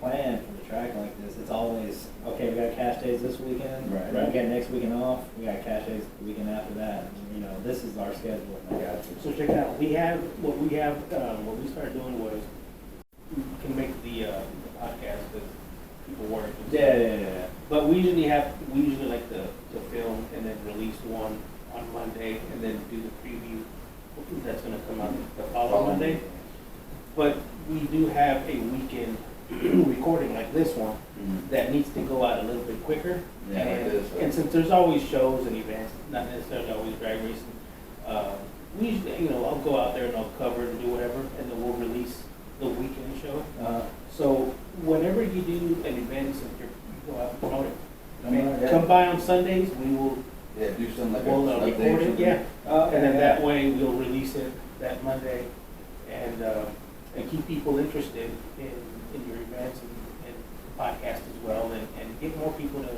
plan for the track like this. It's always, okay, we got cash days this weekend. Right. We got next weekend off. We got cash days the weekend after that. You know, this is our schedule. I got you. So check it out, what we started doing was, we can make the podcast with people work. and stuff. Yeah. But we usually like to film and then release one on Monday and then do the preview that's gonna come out the following Monday. But we do have a weekend recording like this one Mhm. that needs to go out a little bit quicker. Yeah, like And- this, And since there's always shows and events, not necessarily always drag racing, we usually, I'll go out there and I'll cover it and do whatever, and then we'll release the weekend show. So whenever you do an event, since you go out and promote it, Yeah. come by on Sundays, we will, Yeah, do something like we'll a record update or it, something. yeah. Okay, And then yeah. that way, we'll release it that Monday and keep people interested in your events and podcast as well, and get more people to go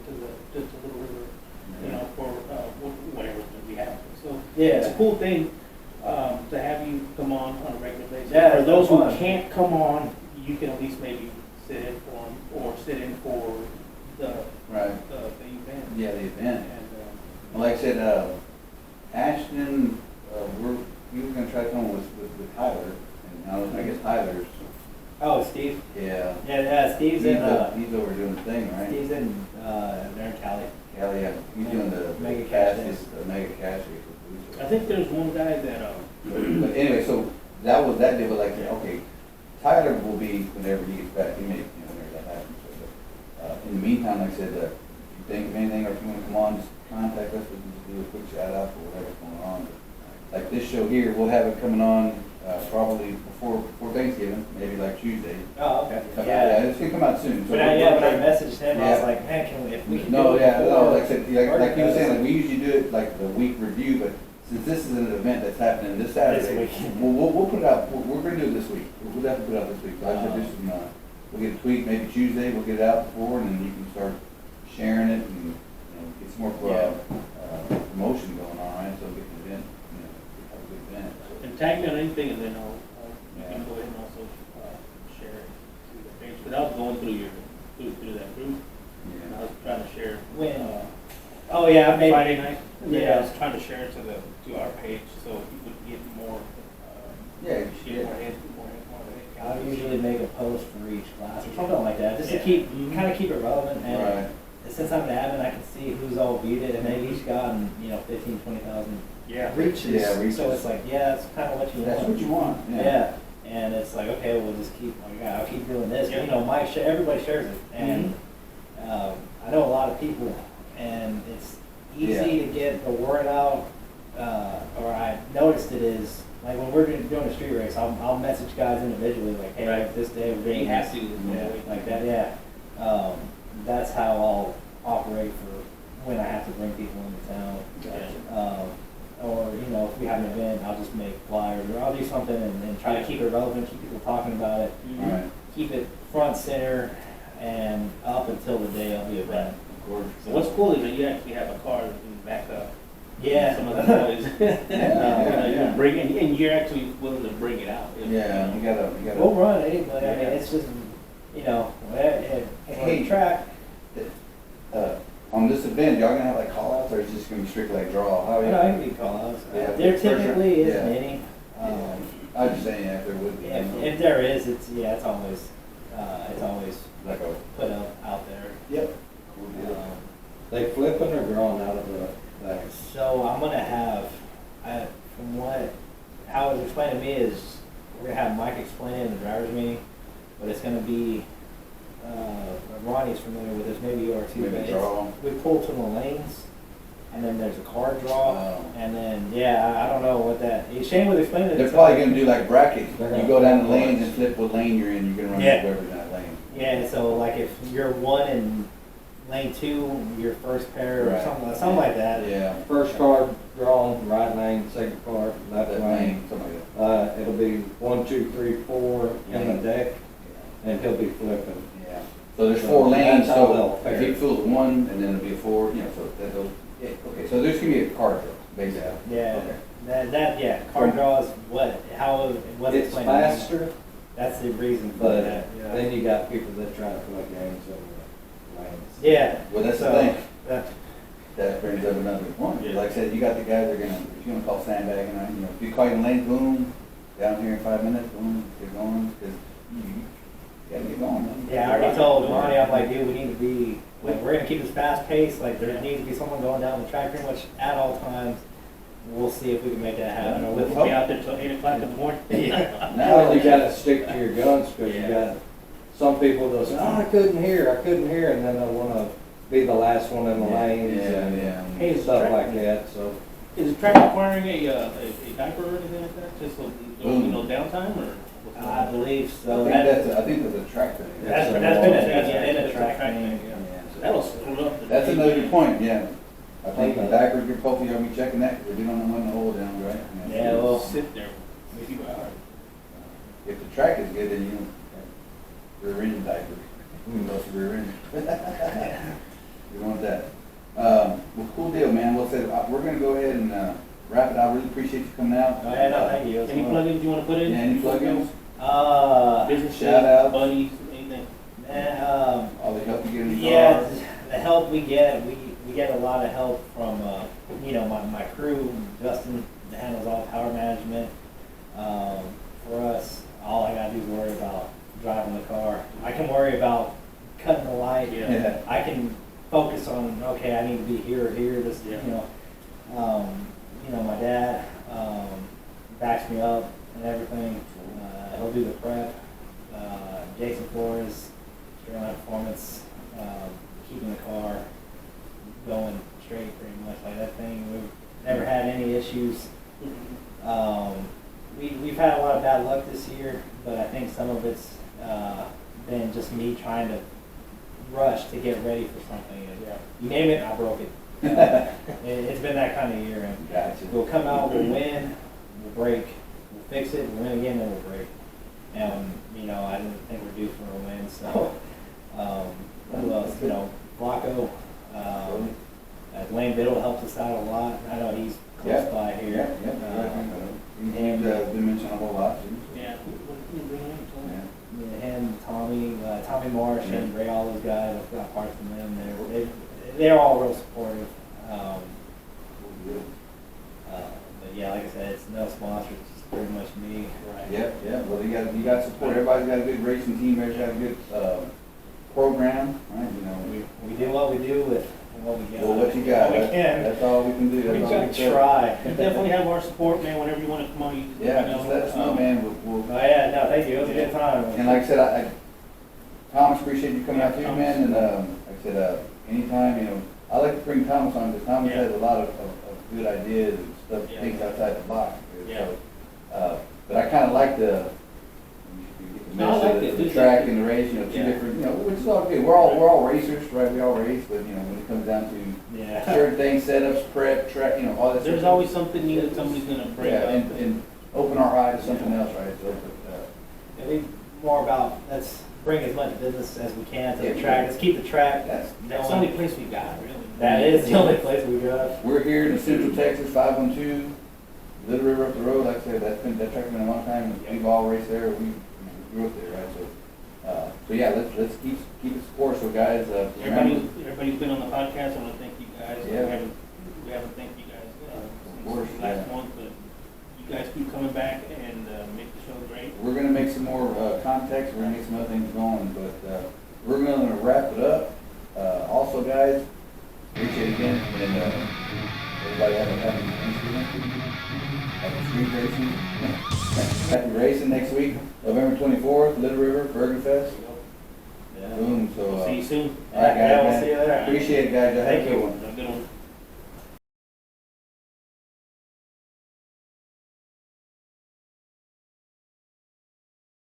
to Little River, for whatever's gonna be happening. So it's a Yeah. cool thing to have you come on a regular basis. Yeah, For it's those who fun. can't come on, you can at least maybe sit in for them, or sit in for the Right, event. yeah, the event. And, Well, like I said, Ashton, he was gonna try to come with Tyler, and I guess Tyler's, Oh, Steve. yeah. Yeah, Steve's He's in. he's over doing the thing, right? Steve's in. They're in Cali. Yeah, yeah, he's doing the Mega cash cash, days. the mega cash. I think there's one guy that, But anyway, so that was that deal, but like, okay, Tyler will be whenever he gets back, he may, whenever that happens. So, in the meantime, like I said, if you think of anything, or if you wanna come on, just contact us, we can just do a quick shout out for whatever's going on. Like this show here, we'll have it coming on, probably before Thanksgiving, maybe like Tuesday. Oh, okay. Yeah, it's gonna come out soon. So But when I messaged him, I was like, man, if we can No, do it yeah, no, before like I said, like you were saying, Bergenfest. like we usually do it like the week review, but since this is an event that's happening this Saturday, weekend. we'll put it out, we're gonna do it this week. We'll definitely put it out this week. So I said, just, we'll get a tweet maybe Tuesday, we'll get it out before, and then you can start sharing it and, get some more, promotion going on, right? So get the event, have a good event. So, and tag me on anything, and then you Yeah. can go ahead and also share it to the page. But I was going through through that group, and I yeah. was trying to share. When? Oh, yeah, maybe. Friday night. And then Yeah. I was trying to share it to our page, so you would get more. Yeah, Share more head. I'll usually make a post for each class or something like that, just to Yeah. keep, kind of keep it relevant. And Right. since I'm an admin, I can see who's all viewed it, and they've each gotten, 15, 20,000 Yeah. reaches. Yeah, reaches. So it's like, yeah, it's kind of what you want. That's what you want, Yeah. And it's like, okay, we'll just keep, I'll keep doing this. Yeah. Mike, everybody shares it. And I know a lot of people, and it's easy Yeah. to get the word out, or I noticed it is, like when we're doing a street race, I'll message guys individually, like, hey, like this day we're doing You have this. to. Yeah, like that, yeah. That's how I'll operate for when I have to bring people into town. Gotcha. Or, if we have an event, I'll just make flyers, or I'll do something and try to keep it relevant, keep people talking about it, All right, keep it front, center, and up until the day of the event. of course. So what's cool is that you actually have a car that can back up Yeah. some of the noise. Yeah. You can bring it, and you're actually willing to bring it out. Yeah, you gotta. We'll run anybody, I mean, it's just, if Hey. track, on this event, y'all gonna have like call outs or is it just gonna be strictly like draw? How You know, it can be call-outs. Yeah. There typically Yeah. isn't any. I was just saying, yeah, if there would be. If there is, it's always Like a, put out there. yep. Cool deal. They flipping or drawn out of the thing? So I'm gonna have, how it was explained to me is, we're gonna have Mike explain it in the driver's meeting, but it's gonna be, Ronnie's familiar with this, maybe you are too. Maybe but draw. we pull to the lanes, and then there's a card draw, Oh. and then, I don't know what that, Shane was explaining it. They're probably gonna do like brackets. They're You gonna go down the put lanes cards. and flip what lane you're in, you can run Yeah. whoever's in that lane. Yeah, so like if you're one in lane 2, your first pair, or Right. something like that. Yeah. First card drawn, right lane, second card, left That lane. lane, something like that. It'll be 1, 2, 3, 4 in the deck, and he'll be flipping. Yeah. So there's So 4 lanes, that's how so they'll if he pair. fills 1, and then it'll be a 4, so that goes, yeah, okay, so there's gonna be a card draw, basically. Yeah, Okay. card draws, what's It's explained to me. faster, That's the reason for but that, yeah. then you got people that try to play games in the lanes. Yeah. Well, that's the So, thing. that- That brings up another point. Yeah. Like I said, you got the guys that are gonna, if you're gonna call sandbagging, if you call your lane, boom, down here in 5 minutes, boom, get going, because you gotta get going, man. Yeah, I already told Ronnie, I'm like, dude, we need to be, like, we're gonna keep this fast pace, like, there needs to be someone going down the track pretty much at all times. We'll see if we can make that happen, or We'll with, be out there till 8 o'clock in the morning. yeah. Well, you gotta stick to your guns, because you Yeah. got, some people that say, oh, I couldn't hear, and then they'll wanna be the last one in the lanes Yeah. Hey, and is stuff the track- like that, so. Is the track requiring a diaper or anything like that, just so, downtime, or? I believe I so. think that's a track thing. That's a been law. been a track thing. So that'll screw up. the- That's another good point, yeah. I think the diapers, your hopefully you'll be checking that, because we don't know when the hole down, right? Yeah, well, Sit there, make you out. If the track is good, then rear end diapers. Those rear end. We want that. Well, cool deal, man. We'll say, we're gonna go ahead and, wrap it. I really appreciate you coming out. Oh, yeah, no, thank you. Any plugins you wanna put in? Yeah, any plugins? Business Shout out. buddies, anything? All the help you get in the Yeah, car? the help we get a lot of help from, my crew. Justin handles all power management. For us, all I gotta do is worry about driving the car. I can worry about cutting the light. Yeah. I can focus on, okay, I need to be here or here, this, Yeah. my dad, backs me up and everything. He'll do the prep. Jason Flores, straight line performance, keeping the car going straight pretty much like that thing. We've never had any issues. We've had a lot of bad luck this year, but I think some of it's been just me trying to rush to get ready for something. And, you name it, I broke it. It's been that kind of year. And Gotcha. we'll come out, we'll win, we'll break, we'll fix it, we'll win again, then we'll break. And, I didn't think we're due for a win, so, who else, Flacco, Lane Biddle helps us out a lot. I know he's close Yeah. by here. He's been mentioned a whole lot, too. Yeah. Yeah. Him, Tommy Marsh, and Bray, all those guys, I've got parts from them. They're all real supportive. But yeah, like I said, it's no sponsors, it's just pretty much me. Yep, well, you got support, everybody's got a good racing team, everybody's got a good, program, right, We do what we do with what we got. Well, what you got, What we can. that's all we can do. We That's all gotta can do. try. You definitely have our support, man, whenever you wanna come on, you just Yeah, just let us know, man, we'll, Oh yeah, no, thank you, it was a good time. and like I said, Thomas, appreciate you coming out too, Thomas. man, and, like I said, anytime, I like to bring Thomas on, because Thomas Yeah. has a lot of good ideas and stuff, Yeah. things outside the box. Yeah. So, but I kinda like the, No, I like the this. track and the race, two Yeah. different, which is all good, we're all racers, right, we all race, but, when it comes down to Yeah. certain things, setups, prep, track, all that. There's stuff. always something new that somebody's gonna bring Yeah, up. and open our eye to something else, right, so, I think more about, let's bring as much business as we can to Yeah. the track, let's keep the track. That's the only place we got, really. That is the only place we got. we're here in Central Texas, 512, Little River up the road, like I said, that track's been a long time, we've all raced there, we grew up there, right, so, So yeah, let's keep it sports, so guys, Everybody's been on the podcast, I wanna thank you guys. Yeah. We haven't thanked you guys, Of course, since last yeah. month, but you guys keep coming back and, make the show great. We're gonna make some more, contacts, we're gonna get some other things going, but, we're gonna wrap it up. Also, guys, appreciate it again, and, everybody have a happy Thanksgiving. Happy street racing. Happy racing next week, November 24th, Little River, Bergenfest. Yeah. Boom, so, See you soon. all right, guys, Yeah, we'll man. see you there. Appreciate it, guys, y'all have a Thank good you. one. Have a good one.